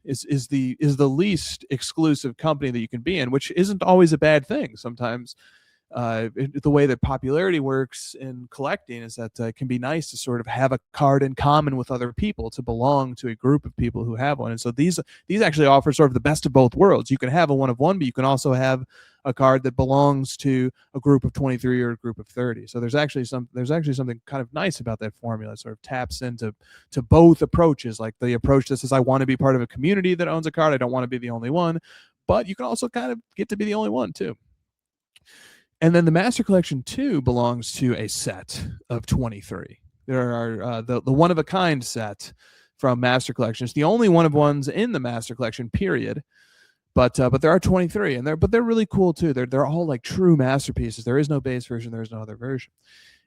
is the least exclusive company that you can be in, which isn't always a bad thing. Sometimes the way that popularity works in collecting is that it can be nice to sort of have a card in common with other people, to belong to a group of people who have one. And so these actually offer sort of the best of both worlds. You can have a one-of-one, but you can also have a card that belongs to a group of 23 or a group of 30. So there's actually something kind of nice about that formula. It sort of taps into both approaches. Like the approach that says, I want to be part of a community that owns a card. I don't want to be the only one, but you can also kind of get to be the only one too. And then the Master Collection 2 belongs to a set of 23. There are the one-of-a-kind set from Master Collection. It's the only one-of-ones in the Master Collection, period. But there are 23, but they're really cool too. They're all like true masterpieces. There is no base version. There is no other version.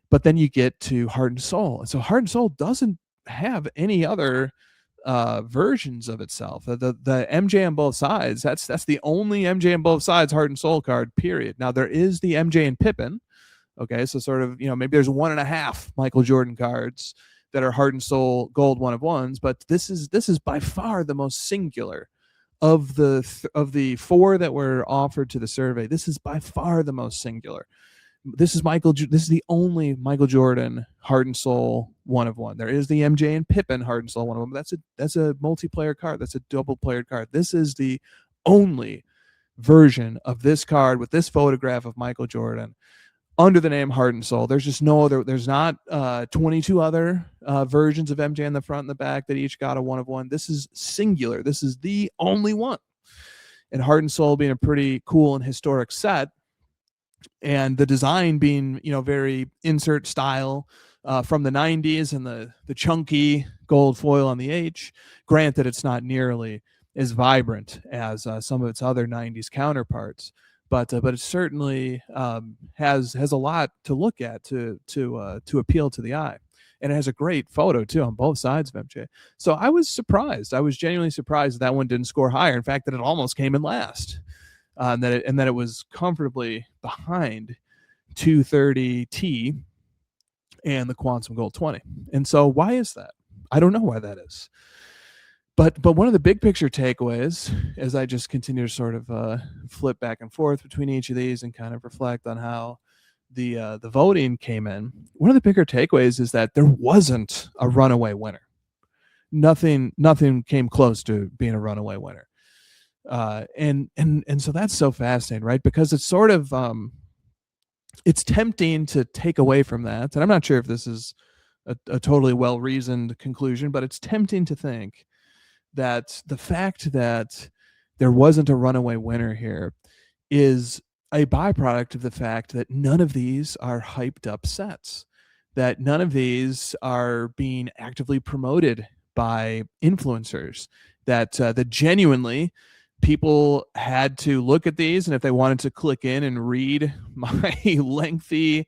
But then you get to Heart and Soul. And so Heart and Soul doesn't have any other versions of itself. The MJ on both sides, that's the only MJ on both sides Heart and Soul card, period. Now there is the MJ and Pippen. Okay, so sort of, maybe there's 1.5 Michael Jordan cards that are Heart and Soul gold one-of-ones, but this is by far the most singular of the 4 that were offered to the survey. This is by far the most singular. This is the only Michael Jordan Heart and Soul one-of-one. There is the MJ and Pippen Heart and Soul one-of-one. That's a multiplayer card. That's a double-playered card. This is the only version of this card with this photograph of Michael Jordan under the name Heart and Soul. There's just no other. There's not 22 other versions of MJ in the front and the back that each got a one-of-one. This is singular. This is the only one. And Heart and Soul being a pretty cool and historic set, and the design being, very insert style from the 90s, and the chunky gold foil on the H. Granted, it's not nearly as vibrant as some of its other 90s counterparts, but it certainly has a lot to look at to appeal to the eye. And it has a great photo too on both sides of MJ. So I was surprised. I was genuinely surprised that one didn't score higher. In fact, that it almost came in last. And that it was comfortably behind 230T and the Quantum Gold 20. And so why is that? I don't know why that is. But one of the big picture takeaways, as I just continue to sort of flip back and forth between each of these and kind of reflect on how the voting came in, one of the bigger takeaways is that there wasn't a runaway winner. Nothing came close to being a runaway winner. And so that's so fascinating, right? Because it's sort of it's tempting to take away from that, and I'm not sure if this is a totally well-reasoned conclusion, but it's tempting to think that the fact that there wasn't a runaway winner here is a byproduct of the fact that none of these are hyped up sets, that none of these are being actively promoted by influencers, that genuinely people had to look at these, and if they wanted to click in and read my lengthy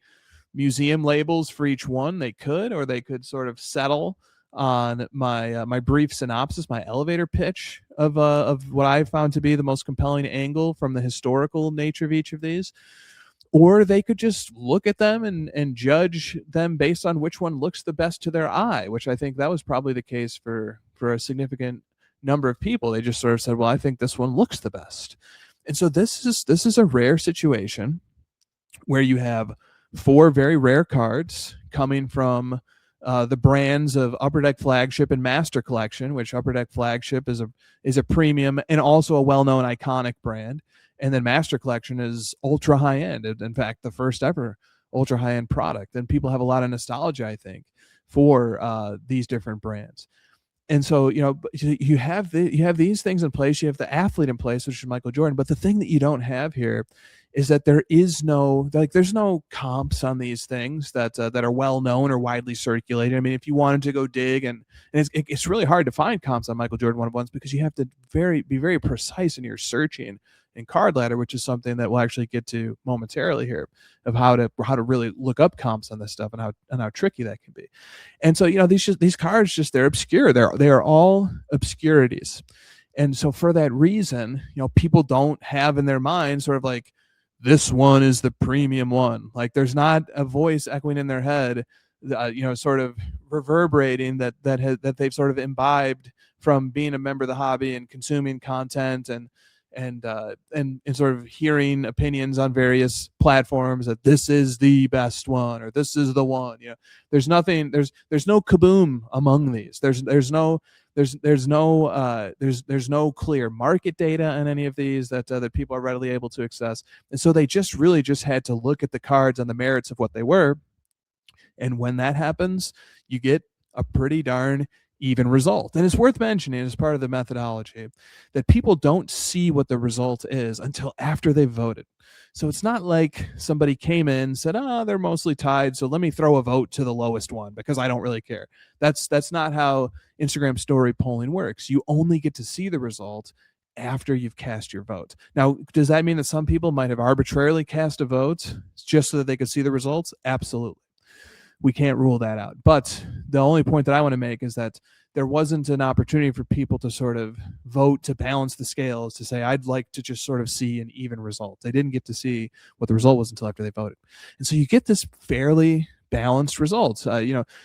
museum labels for each one, they could, or they could sort of settle on my brief synopsis, my elevator pitch of what I found to be the most compelling angle from the historical nature of each of these. or they could just look at them and judge them based on which one looks the best to their eye, which I think that was probably the case for a significant number of people. They just sort of said, well, I think this one looks the best. And so this is a rare situation where you have 4 very rare cards coming from the brands of Upper Deck Flagship and Master Collection, which Upper Deck Flagship is a premium and also a well-known iconic brand, and then Master Collection is ultra high-end. In fact, the first ever ultra high-end product, and people have a lot of nostalgia, I think, for these different brands. And so, you have these things in place. You have the athlete in place, which is Michael Jordan. But the thing that you don't have here is that there's no comps on these things that are well known or widely circulated. I mean, if you wanted to go dig, and it's really hard to find comps on Michael Jordan 1-of-1s because you have to be very precise in your searching in Card Ladder, which is something that we'll actually get to momentarily here, of how to really look up comps on this stuff and how tricky that can be. And so, these cards they're obscure. They are all obscurities. And so for that reason, people don't have in their mind sort of like, this one is the premium one. Like, there's not a voice echoing in their head, sort of reverberating that they've sort of imbibed from being a member of the hobby and consuming content and sort of hearing opinions on various platforms that this is the best one or this is the one. There's no kaboom among these. There's no clear market data on any of these that people are readily able to access. And so they just had to look at the cards on the merits of what they were. And when that happens, you get a pretty darn even result. And it's worth mentioning as part of the methodology that people don't see what the result is until after they've voted. So it's not like somebody came in and said, they're mostly tied, so let me throw a vote to the lowest one because I don't really care. That's not how Instagram story polling works. You only get to see the result after you've cast your vote. Now, does that mean that some people might have arbitrarily cast a vote just so that they could see the results? Absolutely. We can't rule that out. But the only point that I want to make is that there wasn't an opportunity for people to sort of vote to balance the scales, to say, I'd like to just sort of see an even result. They didn't get to see what the result was until after they voted. And so you get this fairly balanced results. The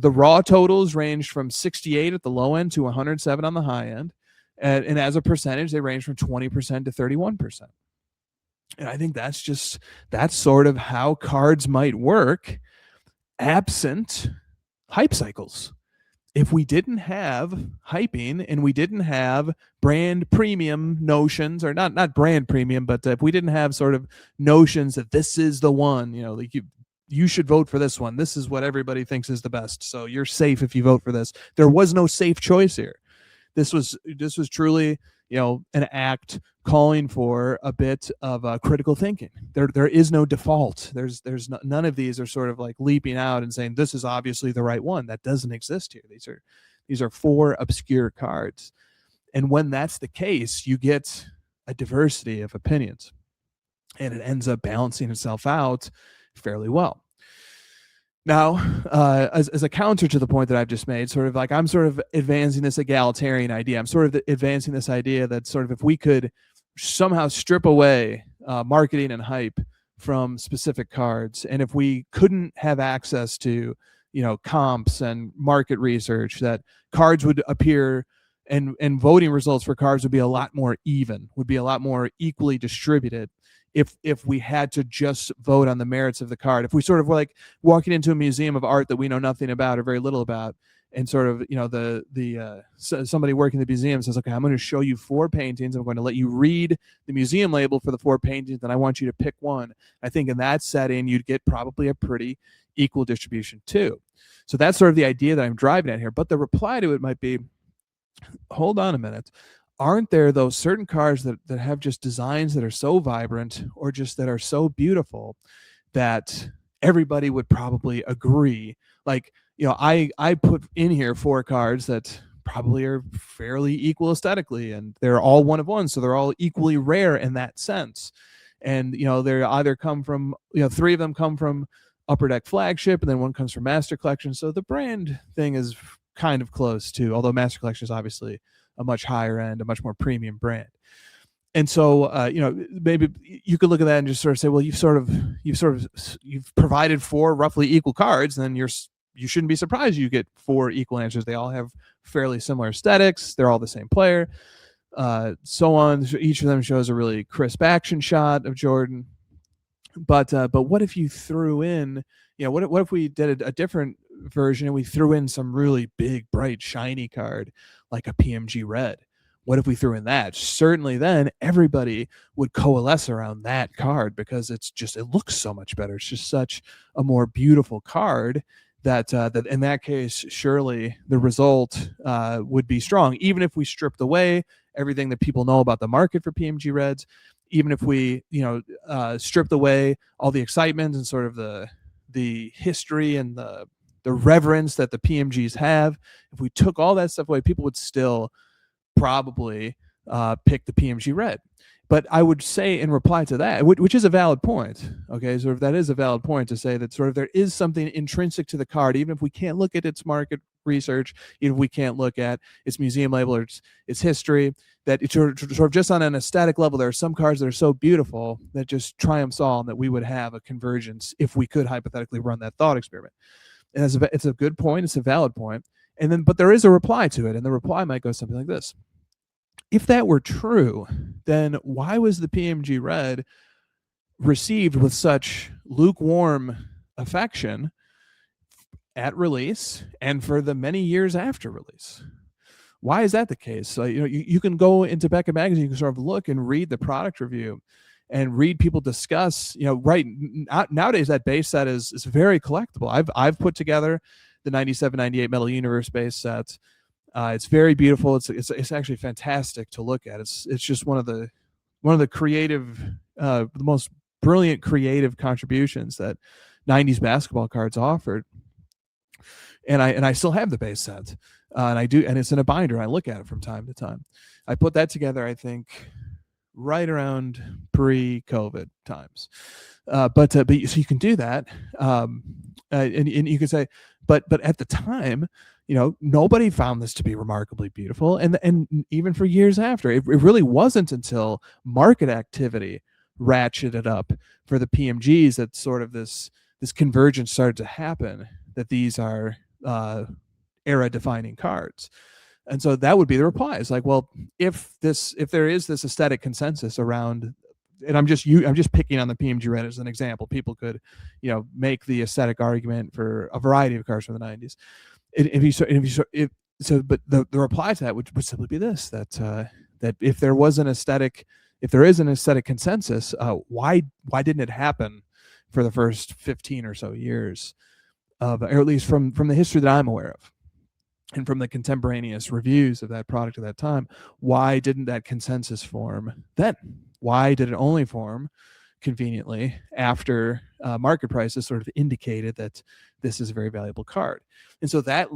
raw totals ranged from 68 at the low end to 107 on the high end. And as a percentage, they range from 20% to 31%. And I think that's sort of how cards might work absent hype cycles. If we didn't have hyping and we didn't have brand premium notions, or not brand premium, but if we didn't have sort of notions that this is the one, like you should vote for this one. This is what everybody thinks is the best. So you're safe if you vote for this. There was no safe choice here. This was truly, an act calling for a bit of critical thinking. There is no default. None of these are sort of like leaping out and saying this is obviously the right one. That doesn't exist here. These are 4 obscure cards, and when that's the case, you get a diversity of opinions, and it ends up balancing itself out fairly well. Now, as a counter to the point that I've just made, sort of like I'm sort of advancing this egalitarian idea. I'm sort of advancing this idea that sort of if we could somehow strip away marketing and hype from specific cards, and if we couldn't have access to, comps and market research, that cards would appear and voting results for cards would be a lot more even, would be a lot more equally distributed. If we had to just vote on the merits of the card, if we sort of were like walking into a museum of art that we know nothing about or very little about, and sort of, somebody working the museum says, okay, I'm going to show you 4 paintings. I'm going to let you read the museum label for the 4 paintings, and I want you to pick one. I think in that setting, you'd get probably a pretty equal distribution too. So that's sort of the idea that I'm driving at here. But the reply to it might be, hold on a minute. Aren't there those certain cards that have just designs that are so vibrant or just that are so beautiful that everybody would probably agree? Like, I put in here 4 cards that probably are fairly equal aesthetically, and they're all 1-of-1, so they're all equally rare in that sense. And they either come from 3 of them come from Upper Deck Flagship, and then 1 comes from Master Collection. So the brand thing is kind of close too, although Master Collection is obviously a much higher end, a much more premium brand. And so, maybe you could look at that and just sort of say, well, you've provided 4 roughly equal cards, then you shouldn't be surprised you get 4 equal answers. They all have fairly similar aesthetics. They're all the same player, so on. Each of them shows a really crisp action shot of Jordan. But what if you threw in, what if we did a different version and we threw in some really big, bright, shiny card like a PMG red? What if we threw in that? Certainly then everybody would coalesce around that card because it looks so much better. It's just such a more beautiful card that in that case, surely the result would be strong. Even if we stripped away everything that people know about the market for PMG reds, even if we, stripped away all the excitement and sort of the history and the reverence that the PMGs have, if we took all that stuff away, people would still probably pick the PMG red. But I would say in reply to that, which is a valid point, okay, sort of that is a valid point to say that sort of there is something intrinsic to the card, even if we can't look at its market research, even if we can't look at its museum label or its history, that it's sort of just on an aesthetic level, there are some cards that are so beautiful that just triumphs all, and that we would have a convergence if we could hypothetically run that thought experiment. And it's a good point. It's a valid point. And then, but there is a reply to it, and the reply might go something like this. If that were true, then why was the PMG red received with such lukewarm affection at release and for the many years after release? Why is that the case? So, you can go into Beckett Magazine, you can sort of look and read the product review and read people discuss, right nowadays that base set is very collectible. I've put together the 97-98 Metal Universe base set. It's very beautiful. It's actually fantastic to look at. It's just one of the creative, the most brilliant creative contributions that 90s basketball cards offered. And I still have the base set, and it's in a binder. And I look at it from time to time. I put that together, I think, right around pre-COVID times. But so you can do that, and you can say, but at the time, nobody found this to be remarkably beautiful, and even for years after, it really wasn't until market activity ratcheted up for the PMGs that sort of this convergence started to happen, that these are era-defining cards. And so that would be the reply. It's like, well, if there is this aesthetic consensus around, and I'm just picking on the PMG red as an example. People could, make the aesthetic argument for a variety of cards from the 90s. But the reply to that would simply be this: that if there is an aesthetic consensus, why didn't it happen for the first 15 or so years or at least from the history that I'm aware of, and from the contemporaneous reviews of that product at that time? Why didn't that consensus form then? Why did it only form conveniently after market prices sort of indicated that this is a very valuable card? And so that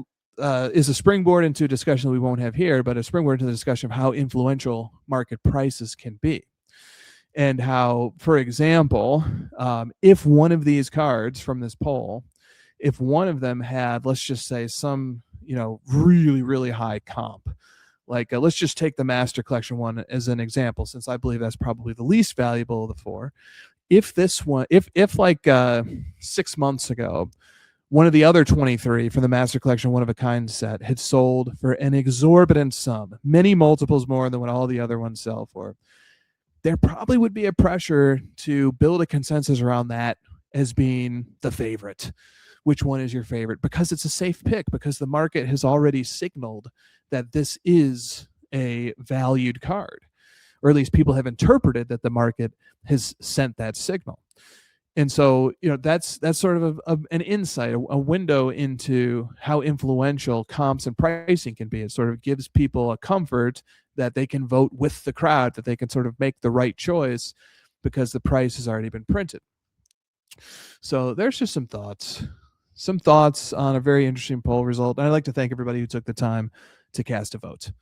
is a springboard into a discussion that we won't have here, but a springboard into the discussion of how influential market prices can be. And how, for example, if one of these cards from this poll, if one of them had, let's just say, some, really, really high comp, like let's just take the Master Collection one as an example, since I believe that's probably the least valuable of the 4. If this one, if like 6 months ago, one of the other 23 from the Master Collection one-of-a-kind set had sold for an exorbitant sum, many multiples more than what all the other ones sell for, there probably would be a pressure to build a consensus around that as being the favorite. Which one is your favorite? Because it's a safe pick, because the market has already signaled that this is a valued card, or at least people have interpreted that the market has sent that signal. And so, that's sort of an insight, a window into how influential comps and pricing can be. It sort of gives people a comfort that they can vote with the crowd, that they can sort of make the right choice because the price has already been printed. So there's just some thoughts on a very interesting poll result. And I'd like to thank everybody who took the time to cast a vote.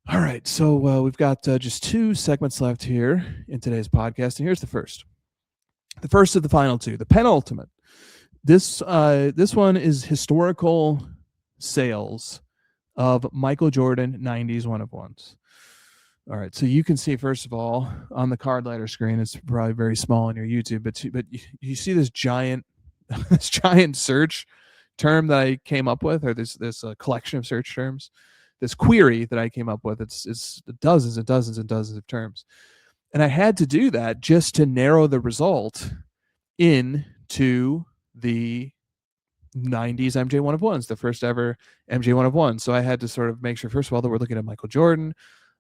All right, so we've got just 2 segments left here in today's podcast, and here's the first. The first of the final 2, the penultimate. This one is historical sales of Michael Jordan 90s one-of-ones. All right, so you can see, first of all, on the card ladder screen, it's probably very small on your YouTube, but you see this giant this giant search term that I came up with, or this collection of search terms, this query that I came up with. It's dozens and dozens and dozens of terms, and I had to do that just to narrow the result into the 90s MJ one of ones, the first ever MJ one of ones. So I had to sort of make sure, first of all, that we're looking at Michael Jordan.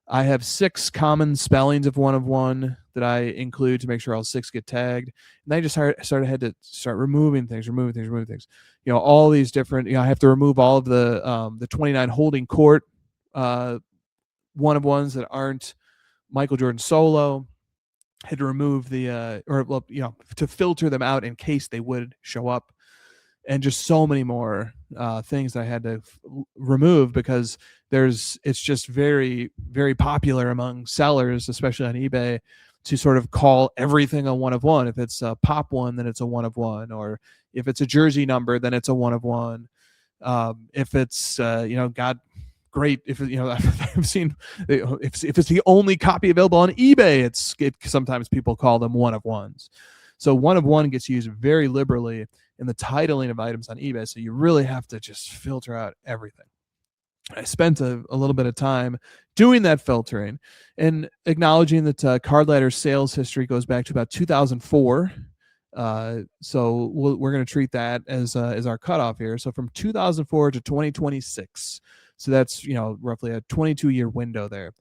I have 6 common spellings of one of one that I include to make sure all 6 get tagged. And then I just had to start removing things. You know, all these different, I have to remove all of the 29 holding court one of ones that aren't Michael Jordan solo. Had to remove to filter them out in case they would show up. And just so many more things that I had to remove, because it's just very, very popular among sellers, especially on eBay, to sort of call everything a one of one. If it's a pop one, then it's a one of one, or if it's a jersey number, then it's a one of one. If it's great, if I've seen if it's the only copy available on eBay, sometimes people call them one of ones. So one of one gets used very liberally in the titling of items on eBay. So you really have to just filter out everything. I spent a little bit of time doing that filtering and acknowledging that Card Ladder's sales history goes back to about 2004. So we're going to treat that as our cutoff here. So from 2004 to 2026. So that's, roughly a 22-year window there.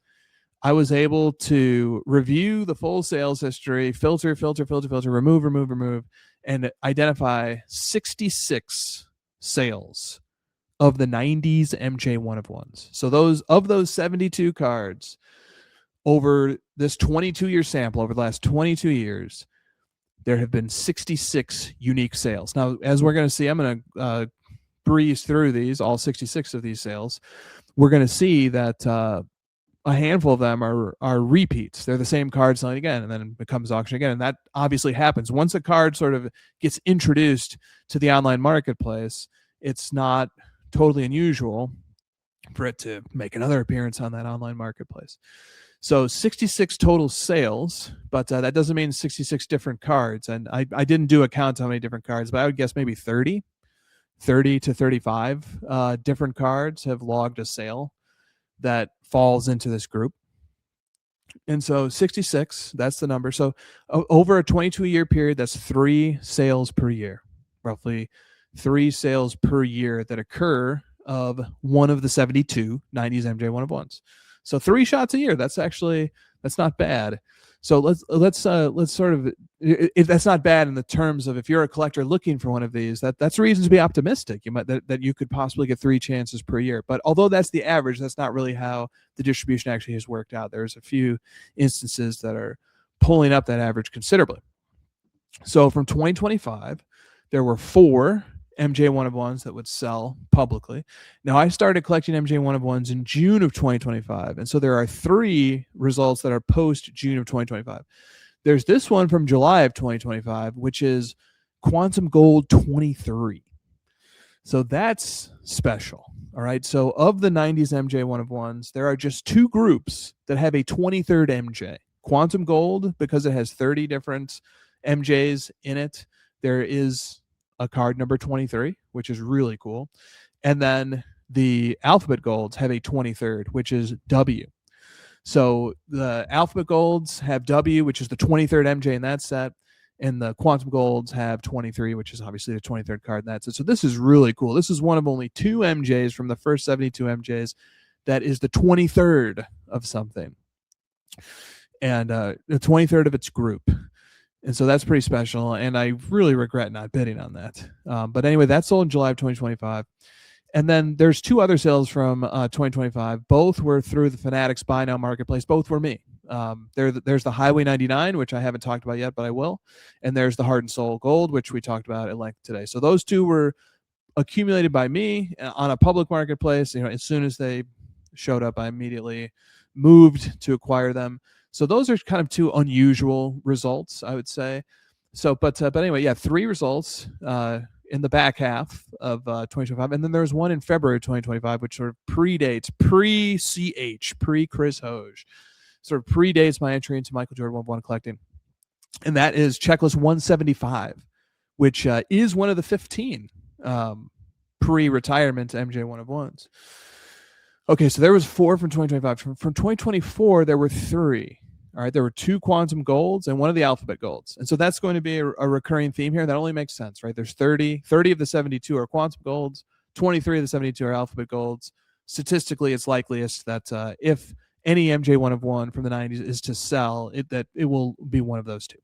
I was able to review the full sales history, filter, remove, and identify 66 sales of the 90s MJ one of ones. So those 72 cards over this 22-year sample, over the last 22 years, there have been 66 unique sales. Now, as we're going to see, I'm going to breeze through these, all 66 of these sales. We're going to see that a handful of them are repeats. They're the same card selling again, and then it becomes auction again. And that obviously happens. Once a card sort of gets introduced to the online marketplace, it's not totally unusual for it to make another appearance on that online marketplace. So 66 total sales, but that doesn't mean 66 different cards. And I didn't do a count how many different cards, but I would guess maybe 30 to 35 different cards have logged a sale that falls into this group. And so 66, that's the number. So over a 22-year period, that's 3 sales per year, roughly 3 sales per year that occur of one of the 72 90s MJ one of ones. So 3 shots a year. That's not bad. So let's sort of, if that's not bad in the terms of, if you're a collector looking for one of these, that's a reason to be optimistic. That you could possibly get 3 chances per year. But although that's the average, that's not really how the distribution actually has worked out. There's a few instances that are pulling up that average considerably. So from 2025, there were 4 MJ one of ones that would sell publicly. Now, I started collecting MJ one of ones in June of 2025, and so there are 3 results that are post June of 2025. There's this one from July of 2025, which is Quantum Gold 23. So that's special. All right. So of the 90s MJ one of ones, there are just 2 groups that have a 23rd MJ. Quantum Gold, because it has 30 different MJs in it, there is a card number 23, which is really cool. And then the Alphabet Golds have a 23rd, which is W. So the Alphabet Golds have W, which is the 23rd MJ in that set, and the Quantum Golds have 23, which is obviously the 23rd card in that set. So this is really cool. This is one of only 2 MJs from the first 72 MJs that is the 23rd of something, and the 23rd of its group. And so that's pretty special, and I really regret not bidding on that. But anyway, that sold in July of 2025. And then there's 2 other sales from 2025. Both were through the Fanatics Buy Now Marketplace. Both were me. There's the Highway 99, which I haven't talked about yet, but I will. And there's the Heart and Soul Gold, which we talked about at length today. So those 2 were accumulated by me on a public marketplace. As soon as they showed up, I immediately moved to acquire them. So those are kind of 2 unusual results, I would say. So, but anyway, yeah, 3 results in the back half of 2025, and then there's one in February of 2025, which sort of predates pre-Chris HOJ. sort of predates my entry into Michael Jordan 1-of-1 collecting. And that is checklist 175, which is one of the 15 pre-retirement MJ 1-of-1s. Okay, so there was 4 from 2025. From 2024, there were 3. All right, there were 2 quantum golds and 1 of the alphabet golds. And so that's going to be a recurring theme here. That only makes sense, right? There's 30 of the 72 are quantum golds, 23 of the 72 are alphabet golds. Statistically, it's likeliest that if any MJ 1-of-1 from the 90s is to sell, that it will be one of those 2.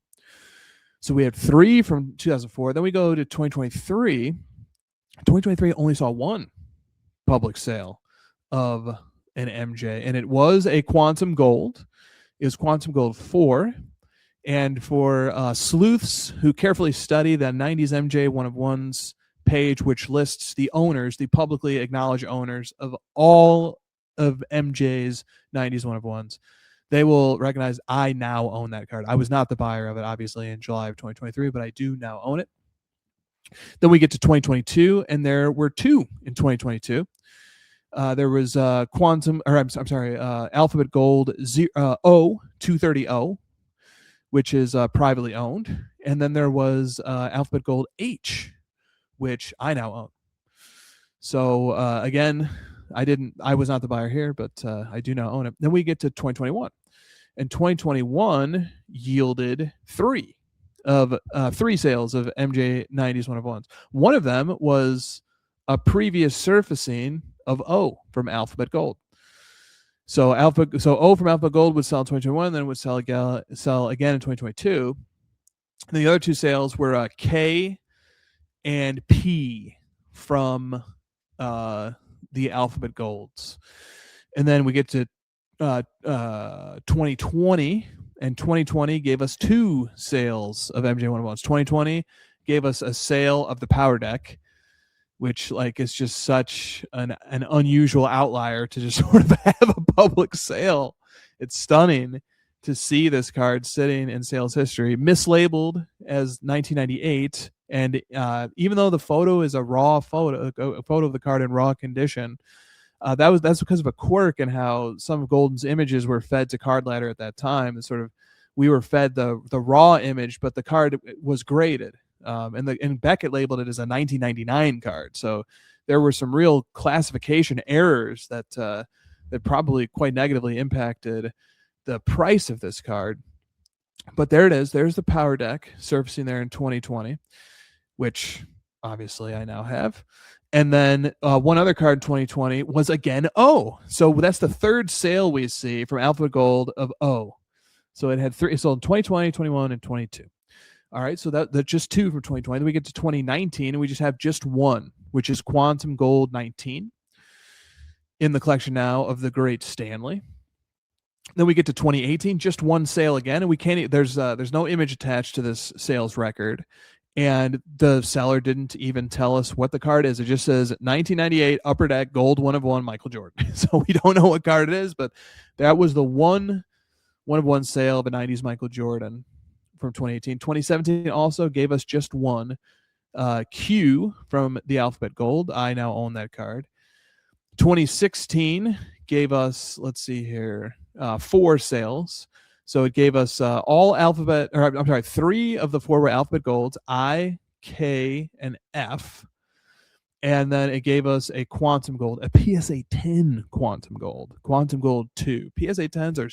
So we had 3 from 2004. Then we go to 2023. 2023 only saw 1 public sale of an MJ, and it was a quantum gold. It was quantum gold 4. And for sleuths who carefully study the 90s MJ 1-of-1s page, which lists the owners, the publicly acknowledged owners of all of MJ's 90s 1-of-1s, they will recognize I now own that card. I was not the buyer of it, obviously, in July of 2023, but I do now own it. Then we get to 2022, and there were 2 in 2022. There was Alphabet Gold O230O, which is privately owned, and then there was Alphabet Gold H, which I now own. So again, I was not the buyer here, but I do now own it. Then we get to 2021, and 2021 yielded 3 sales of MJ 90s 1-of-1s. One of them was a previous surfacing of O from Alphabet Gold. So O from Alphabet Gold would sell in 2021, then would sell again in 2022. And the other 2 sales were K and P from the Alphabet Golds. And then we get to 2020, and 2020 gave us 2 sales of MJ 1-of-1s. 2020 gave us a sale of the Power Deck, which is just such an unusual outlier to just sort of have a public sale. It's stunning to see this card sitting in sales history, mislabeled as 1998. And even though the photo is a photo of the card in raw condition, that's because of a quirk in how some of Golden's images were fed to Card Ladder at that time. And sort of we were fed the raw image, but the card was graded. And Beckett labeled it as a 1999 card. So there were some real classification errors that probably quite negatively impacted the price of this card. But there it is. There's the Power Deck surfacing there in 2020, which obviously I now have. And then one other card in 2020 was again O. So that's the 3rd sale we see from Alphabet Gold of O. So it had 3 sold in 2020, 21, and 22. All right, so that's just 2 from 2020. Then we get to 2019, and we just have just 1, which is Quantum Gold 19 in the collection now of the Great Stanley. Then we get to 2018, just 1 sale again, and we can't. There's no image attached to this sales record, and the seller didn't even tell us what the card is. It just says 1998 Upper Deck Gold 1-of-1 Michael Jordan. So we don't know what card it is, but that was the 1-of-1 sale of a 90s Michael Jordan from 2018. 2017 also gave us just 1 Q from the Alphabet Gold. I now own that card. 2016 gave us, let's see here, 4 sales. So it gave us 3 of the 4 were Alphabet Golds, I, K, and F. And then it gave us a Quantum Gold, a PSA 10 Quantum Gold, Quantum Gold 2. PSA 10s are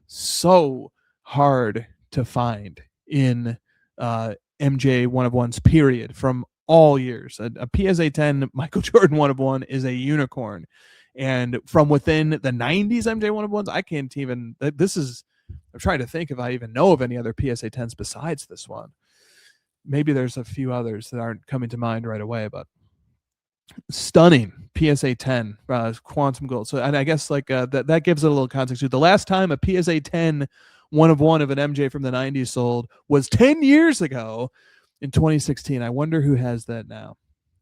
so hard to find in MJ 1-of-1s period from all years. A PSA 10 Michael Jordan 1-of-1 is a unicorn. And from within the 90s MJ 1-of-1s, I can't even, I'm trying to think if I even know of any other PSA 10s besides this one. Maybe there's a few others that aren't coming to mind right away, but stunning PSA 10 Quantum Gold. So, and I guess that gives it a little context too. The last time a PSA 10 1-of-1 of an MJ from the 90s sold was 10 years ago in 2016. I wonder who has that now.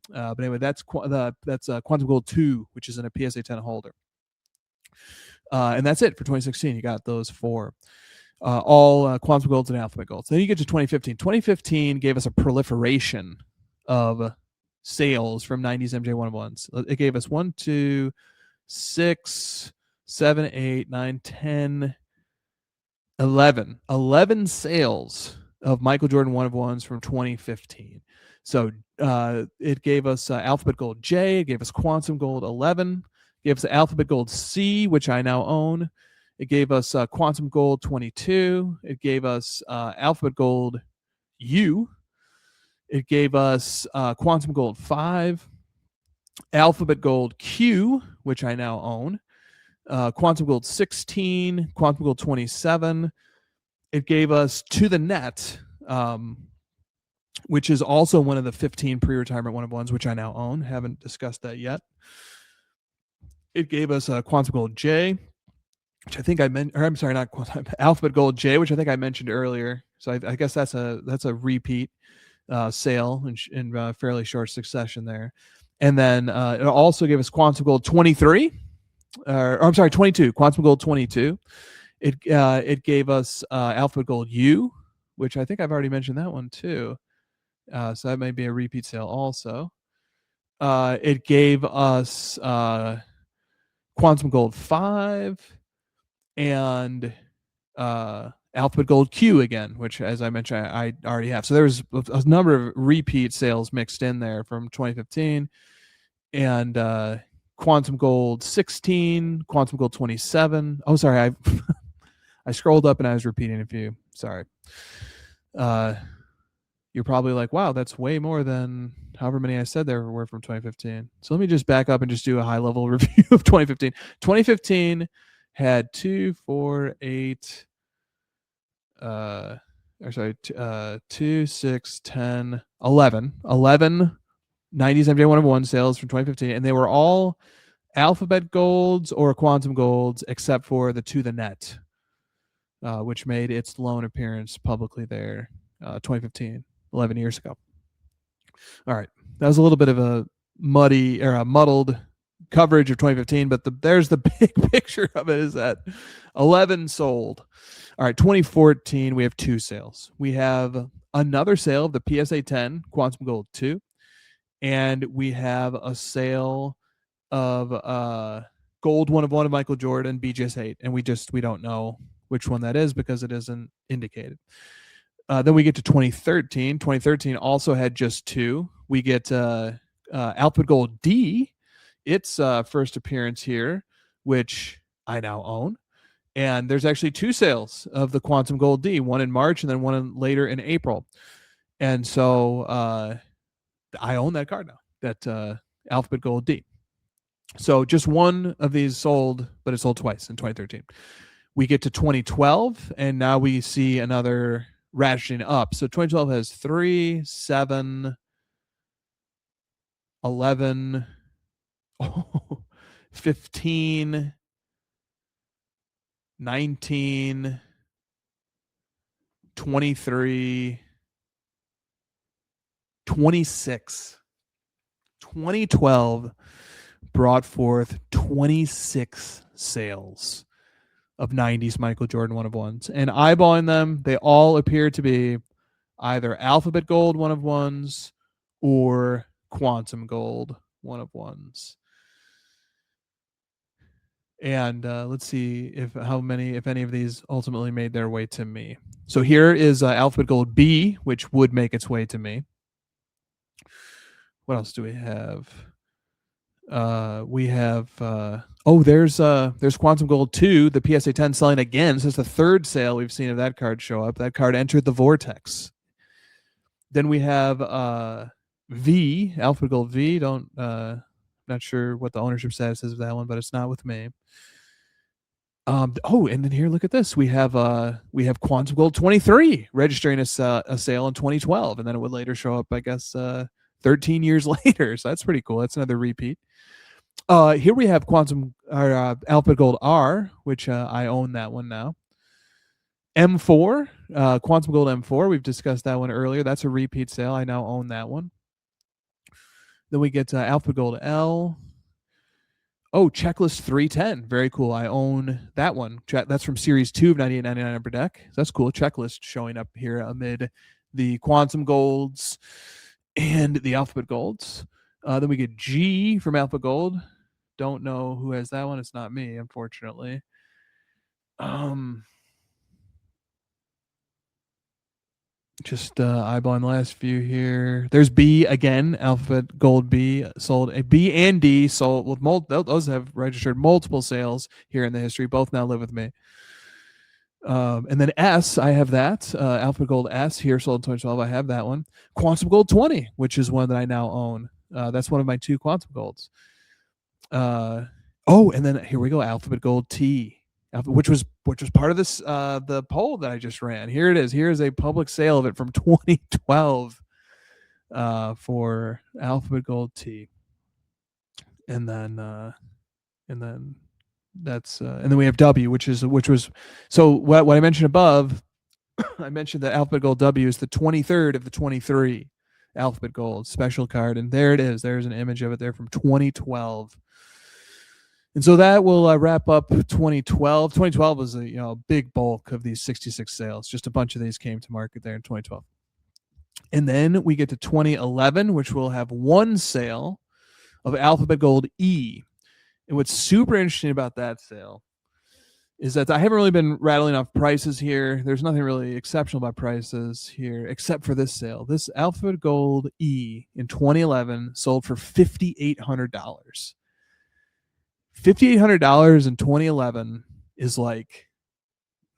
But anyway, that's Quantum Gold 2, which is in a PSA 10 holder. And that's it for 2016. You got those 4. All Quantum Golds and Alphabet Golds. Then you get to 2015. 2015 gave us a proliferation of sales from 90s MJ 1-of-1s. It gave us 1, 2, 6, 7, 8, 9, 10, 11. 11 sales of Michael Jordan 1 of 1s from 2015. So it gave us Alphabet Gold J, it gave us Quantum Gold 11, it gave us Alphabet Gold C, which I now own. It gave us Quantum Gold 22. It gave us Alphabet Gold U. It gave us Quantum Gold 5, Alphabet Gold Q, which I now own, Quantum Gold 16, Quantum Gold 27. It gave us To the Net, which is also one of the 15 pre-retirement 1 of 1s, which I now own. Haven't discussed that yet. It gave us Quantum Gold J, which I think I mentioned, or I'm sorry, not Alphabet Gold J, which I think I mentioned earlier. So I guess that's a repeat sale in fairly short succession there. And then it also gave us Quantum Gold 23, or I'm sorry, 22, Quantum Gold 22. It gave us Alphabet Gold U, which I think I've already mentioned that one too. So that may be a repeat sale also. It gave us Quantum Gold 5 and Alphabet Gold Q again, which, as I mentioned, I already have. So there's a number of repeat sales mixed in there from 2015. And Quantum Gold 16, Quantum Gold 27. Oh, sorry, I scrolled up and I was repeating a few. Sorry. You're probably like, wow, that's way more than however many I said there were from 2015. So let me just back up and just do a high level review of 2015. 2015 had 2, 4, 8, 2, 6, 10, 11 90s MJ 1 of 1 sales from 2015, and they were all Alphabet Golds or Quantum Golds, except for the To the Net, which made its lone appearance publicly there 2015, 11 years ago. All right, that was a little bit of a muddy or a muddled coverage of 2015, but there's the big picture of it, is that 11 sold. All right, 2014, we have 2 sales. We have another sale of the PSA 10 Quantum Gold 2, and we have a sale of Gold 1 of 1 of Michael Jordan BGS 8, and we don't know which one that is because it isn't indicated. Then we get to 2013. 2013 also had just 2. We get Alphabet Gold D, its first appearance here, which I now own. And there's actually 2 sales of the Quantum Gold D, one in March and then one later in April. And so I own that card now, that Alphabet Gold D. So just one of these sold, but it sold twice in 2013. We get to 2012, and now we see another ratcheting up. So 2012 has 3, 7, 11, 15, 19, 23, 26. 2012 brought forth 26 sales of 90s Michael Jordan 1 of 1s. And eyeballing them, they all appear to be either Alphabet Gold 1 of 1s or Quantum Gold 1 of 1s. And let's see if any of these ultimately made their way to me. So here is Alphabet Gold B, which would make its way to me. What else do we have? We have there's Quantum Gold 2, the PSA 10 selling again. So it's the 3rd sale we've seen of that card show up. That card entered the vortex. Then we have V, Alphabet Gold V. Not sure what the ownership status is of that one, but it's not with me. And then here, look at this. We have Quantum Gold 23 registering a sale in 2012, and then it would later show up, I guess, 13 years later. So that's pretty cool. That's another repeat. Here we have Alphabet Gold R, which I own that one now. M4, Quantum Gold M4. We've discussed that one earlier. That's a repeat sale. I now own that one. Then we get Alphabet Gold L. Oh, Checklist 310. Very cool. I own that one. That's from Series 2 of 98.99 Upper Deck. So that's cool. Checklist showing up here amid the Quantum Golds and the Alphabet Golds. Then we get G from Alphabet Gold. don't know who has that one. It's not me, unfortunately. Just eyeballing the last few here. There's B again, Alphabet Gold B sold. A B and D sold with those have registered multiple sales here in the history. Both now live with me. And then S, I have that. Alphabet Gold S here sold in 2012. I have that one. Quantum Gold 20, which is one that I now own. That's one of my 2 Quantum Golds. And then here we go. Alphabet Gold T, which was part of this the poll that I just ran. Here it is. Here is a public sale of it from 2012 for Alphabet Gold T. And then that's and then we have W, which was so what I mentioned above. I mentioned that Alphabet Gold W is the 23rd of the 23 Alphabet Gold special card, and there it is. There's an image of it there from 2012. And so that will wrap up 2012. 2012 was a big bulk of these 66 sales. Just a bunch of these came to market there in 2012. And then we get to 2011, which will have one sale of Alphabet Gold E. And what's super interesting about that sale is that I haven't really been rattling off prices here. There's nothing really exceptional about prices here except for this sale. This Alphabet Gold E in 2011 sold for $5,800. $5,800 in 2011 is like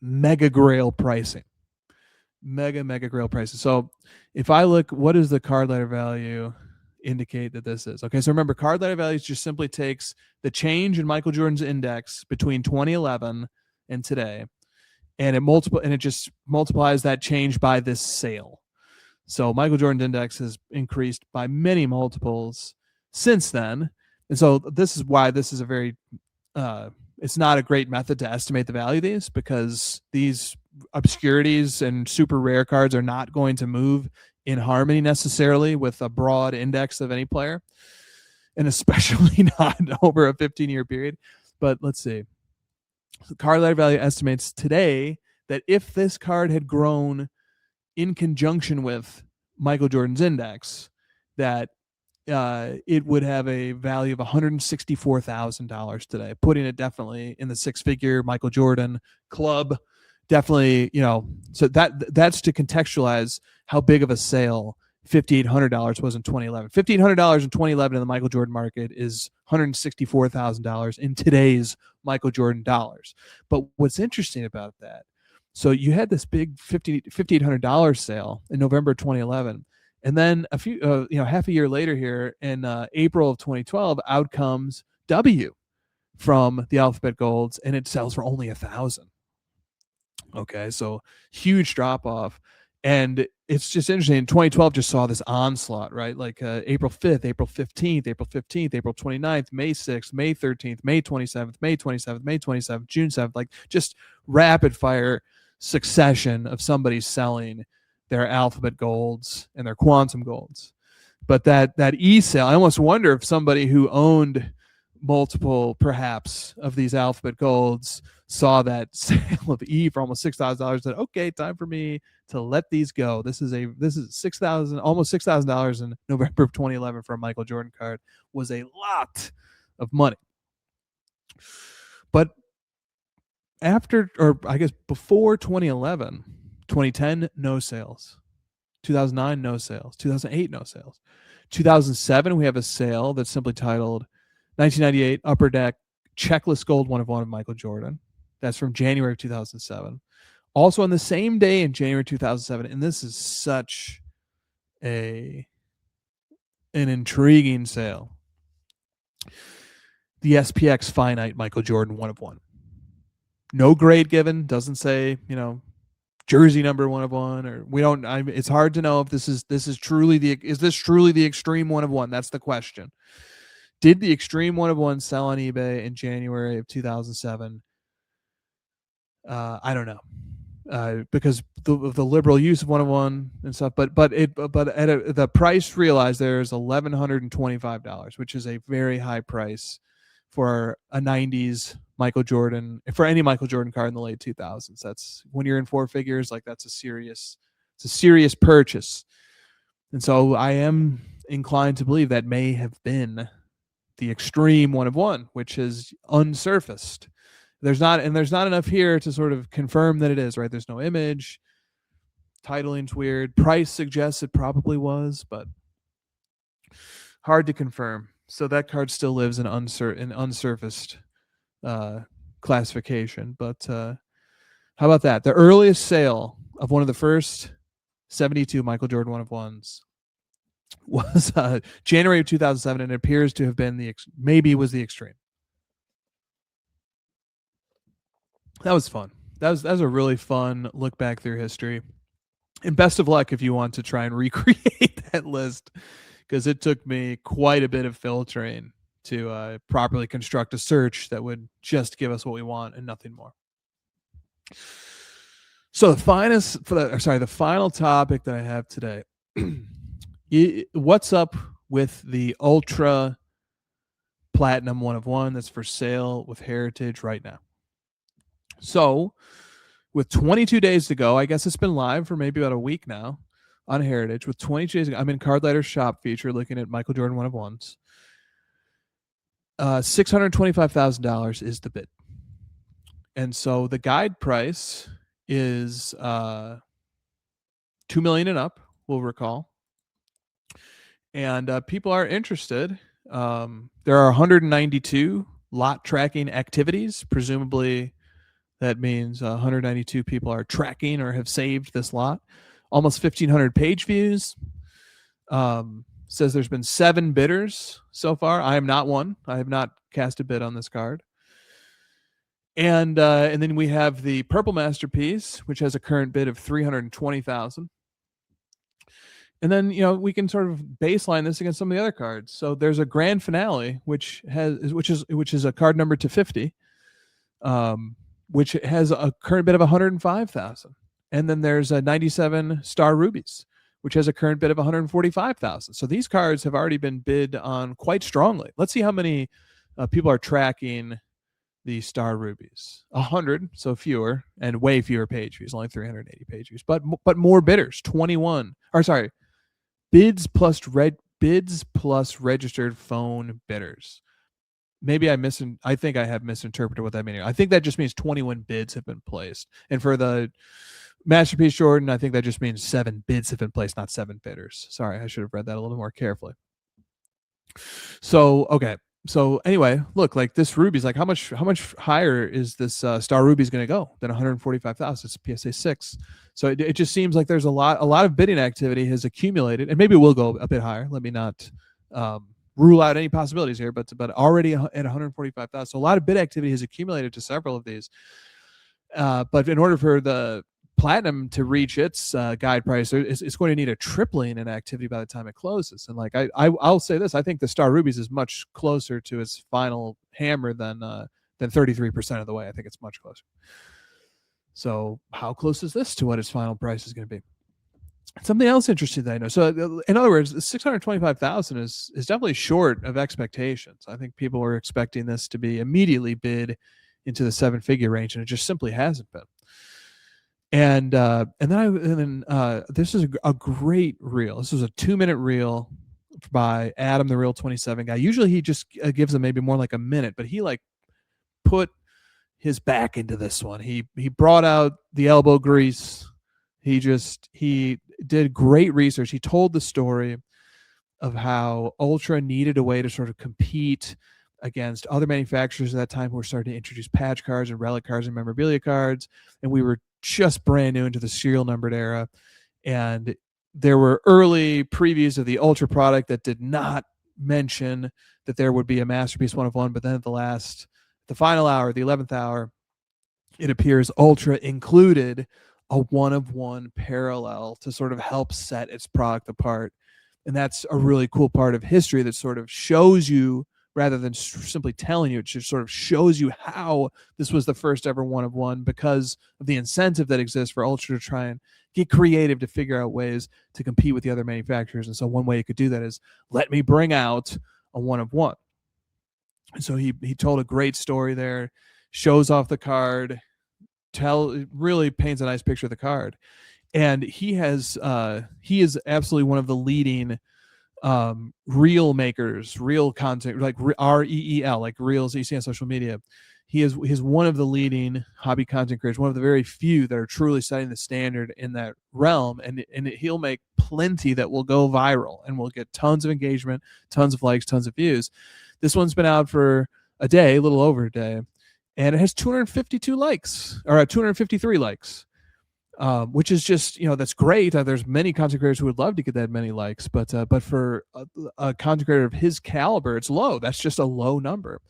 mega grail pricing. Mega grail prices. So if I look, what does the card letter value indicate that this is? Okay, so remember, card letter values just simply takes the change in Michael Jordan's index between 2011 and today, and it just multiplies that change by this sale. So Michael Jordan's index has increased by many multiples since then. And so this is why this is a very it's not a great method to estimate the value of these, because these obscurities and super rare cards are not going to move in harmony necessarily with a broad index of any player, and especially not over a 15-year period. But let's see. The card letter value estimates today that if this card had grown in conjunction with Michael Jordan's index, that it would have a value of $164,000 today, putting it definitely in the 6-figure Michael Jordan club. Definitely, so that's to contextualize how big of a sale $5,800 was in 2011. $5,800 in 2011 in the Michael Jordan market is $164,000 in today's Michael Jordan dollars. But what's interesting about that, so you had this big $5,800 sale in November 2011. And then half a year later here in April of 2012, out comes W from the Alphabet Golds, and it sells for only $1,000. Okay, so huge drop off. And it's just interesting. 2012 just saw this onslaught, right? Like April 5th, April 15th, April 15th, April 29th, May 6th, May 13th, May 27th, May 27th, May 27th, June 7th, like just rapid fire succession of somebody selling their Alphabet Golds and their Quantum Golds. But that E sale, I almost wonder if somebody who owned multiple, perhaps, of these Alphabet Golds saw that sale of E for almost $6,000, said, okay, time for me to let these go. This is $6,000, almost $6,000 in November of 2011 for a Michael Jordan card, was a lot of money. But after, or I guess before 2011, 2010, no sales. 2009, no sales. 2008, no sales. 2007, we have a sale that's simply titled 1998 Upper Deck Checklist Gold 1 of 1 of Michael Jordan. That's from January of 2007. Also on the same day in January 2007, and this is such an intriguing sale, the SPX Finite Michael Jordan 1 of 1. No grade given, doesn't say, jersey number 1 of 1, or we don't. It's hard to know if this is truly the extreme 1 of 1. That's the question. Did the extreme 1 of 1 sell on eBay in January of 2007? I don't know, because the liberal use of 1 of 1 and stuff. But the price realized there is $1,125, which is a very high price for a 90s Michael Jordan, for any Michael Jordan card in the late 2000s. That's when you're in 4 figures, like it's a serious purchase. And so I am inclined to believe that may have been the extreme 1 of 1, which is unsurfaced. There's not enough here to sort of confirm that it is, right? There's no image. Titling's weird. Price suggests it probably was, but hard to confirm. So that card still lives in unsurfaced classification. But how about that? The earliest sale of one of the first 72 Michael Jordan 1 of 1s was January of 2007, and it appears to have been maybe was the extreme. That was fun. That was a really fun look back through history. And best of luck if you want to try and recreate that list, because it took me quite a bit of filtering to properly construct a search that would just give us what we want and nothing more. So the final topic that I have today, what's up with the Ultra Platinum 1 of 1 that's for sale with Heritage right now? So with 22 days to go, I guess it's been live for maybe about a week now on Heritage. With 22 days to go, I'm in Card Ladder's shop feature looking at Michael Jordan 1 of 1s. $625,000 is the bid. And so the guide price is $2 million and up, we'll recall. And people are interested. There are 192 lot tracking activities. Presumably that means 192 people are tracking or have saved this lot. Almost 1,500 page views. Says there's been 7 bidders so far. I am not one. I have not cast a bid on this card. And then we have the Purple Masterpiece, which has a current bid of $320,000. And then, we can sort of baseline this against some of the other cards. So there's a Grand Finale, which is a card number to 50, which has a current bid of $105,000. And then there's a 97 Star Rubies, which has a current bid of $145,000. So these cards have already been bid on quite strongly. Let's see how many people are tracking the Star Rubies. 100, so fewer, and way fewer page views, only 380 page views, but more bidders. 21, or sorry, bids plus registered phone bidders. Maybe I think I have misinterpreted what that means. I think that just means 21 bids have been placed. And for the Masterpiece Jordan, I think that just means 7 bids have been placed, not 7 bidders. Sorry, I should have read that a little more carefully. So, okay. So anyway, look, like this Ruby's like how much higher is this Star Ruby's going to go than 145,000? It's PSA 6. So it just seems like there's a lot of bidding activity has accumulated, and maybe we'll go a bit higher. Let me not rule out any possibilities here, but already at 145,000. So a lot of bid activity has accumulated to several of these. But in order for the Platinum to reach its guide price, it's going to need a tripling in activity by the time it closes. And like I'll say this, I think the Star Rubies is much closer to its final hammer than 33% of the way. I think it's much closer. So how close is this to what its final price is going to be? Something else interesting that I know. So in other words, 625,000 is definitely short of expectations. I think people were expecting this to be immediately bid into the 7-figure range, and it just simply hasn't been. And then this is a great reel. This was a 2-minute reel by Adam, the Real 27 guy. Usually he just gives them maybe more like a minute, but he like put his back into this one. He brought out the elbow grease. He did great research. He told the story of how Ultra needed a way to sort of compete against other manufacturers at that time who were starting to introduce patch cards and relic cards and memorabilia cards, and we were just brand new into the serial numbered era. And there were early previews of the Ultra product that did not mention that there would be a Masterpiece 1 of 1, but then at the final hour, the 11th hour, it appears Ultra included a 1 of 1 parallel to sort of help set its product apart. And that's a really cool part of history that sort of shows you, rather than simply telling you, it just sort of shows you how this was the first ever 1 of 1 because of the incentive that exists for Ultra to try and get creative to figure out ways to compete with the other manufacturers. And so one way you could do that is let me bring out a 1 of 1. And so he told a great story there, shows off the card, really paints a nice picture of the card. And he is absolutely one of the leading reel makers, real content, like REEL, like reels that you see on social media. He's one of the leading hobby content creators, one of the very few that are truly setting the standard in that realm. And he'll make plenty that will go viral and will get tons of engagement, tons of likes, tons of views. This one's been out for a day, a little over a day, and it has 252 likes, or 253 likes. Which is just, that's great. There's many content creators who would love to get that many likes, but for a content creator of his caliber, it's low. That's just a low number.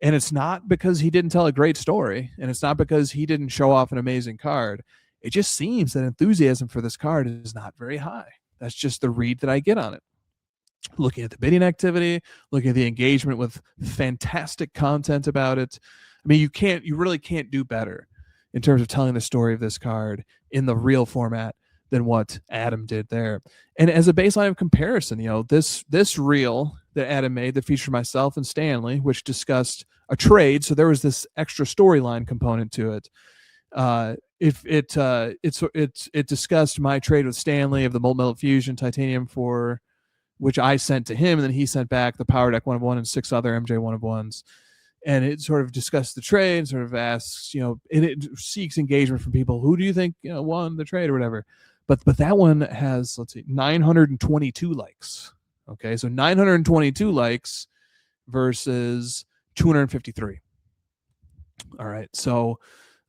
And it's not because he didn't tell a great story, and it's not because he didn't show off an amazing card. It just seems that enthusiasm for this card is not very high. That's just the read that I get on it. Looking at the bidding activity, looking at the engagement with fantastic content about it. I mean, you really can't do better in terms of telling the story of this card in the real format than what Adam did there. And as a baseline of comparison, this reel that Adam made that featured myself and Stanley, which discussed a trade, so there was this extra storyline component to it. It discussed my trade with Stanley of the Molten Metal Fusion Titanium, for which I sent to him, and then he sent back the Power Deck 1-of-1 and 6 other MJ 1-of-1s. And it sort of discussed the trade, sort of asks, it seeks engagement from people. Who do you think, won the trade or whatever? But that one has, 922 likes. Okay, so 922 likes versus 253. All right, so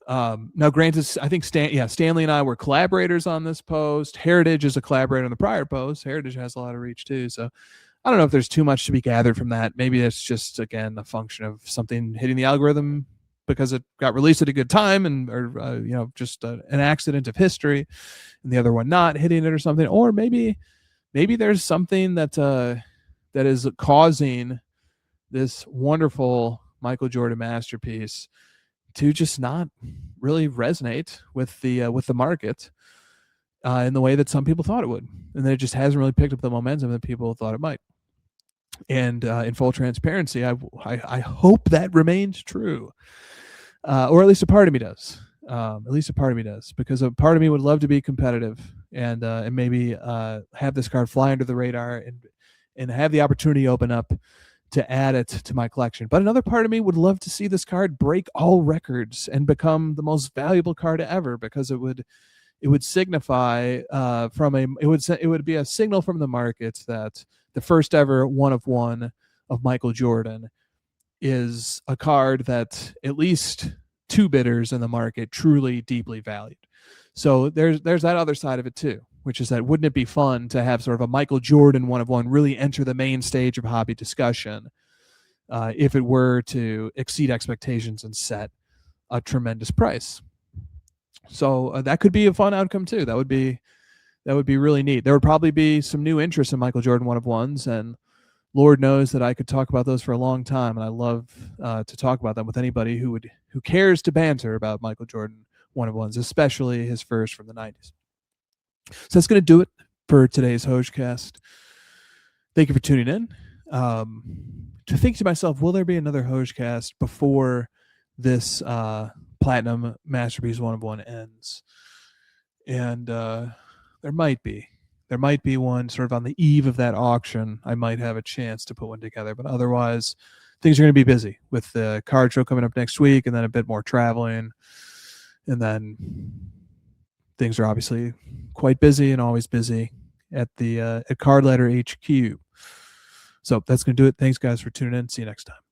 now granted, I think Stanley and I were collaborators on this post. Heritage is a collaborator on the prior post. Heritage has a lot of reach too, so I don't know if there's too much to be gathered from that. Maybe it's just, again, a function of something hitting the algorithm because it got released at a good time, or just an accident of history, and the other one not hitting it or something. Or maybe there's something that is causing this wonderful Michael Jordan masterpiece to just not really resonate with the market in the way that some people thought it would, and that it just hasn't really picked up the momentum that people thought it might. And in full transparency, I hope that remains true, or at least a part of me does. Because a part of me would love to be competitive and maybe have this card fly under the radar and have the opportunity open up to add it to my collection. But another part of me would love to see this card break all records and become the most valuable card ever, because it would signify it would be a signal from the market that the first ever 1-of-1 of Michael Jordan is a card that at least two bidders in the market truly deeply valued. So there's that other side of it too, which is that wouldn't it be fun to have sort of a Michael Jordan 1-of-1 really enter the main stage of hobby discussion if it were to exceed expectations and set a tremendous price. So that could be a fun outcome too. That would be really neat. There would probably be some new interest in Michael Jordan 1-of-1s, and Lord knows that I could talk about those for a long time, and I love to talk about them with anybody who cares to banter about Michael Jordan 1-of-1s, especially his first from the 90s. So that's going to do it for today's HOJ-Cast. Thank you for tuning in. To think to myself, will there be another HOJ-Cast before this Platinum Masterpiece 1-of-1 ends? And there might be one sort of on the eve of that auction. I might have a chance to put one together, but otherwise things are going to be busy with the card show coming up next week, and then a bit more traveling, and then things are obviously quite busy and always busy at the at Card Ladder HQ. So that's going to do it. Thanks guys for tuning in. See you next time.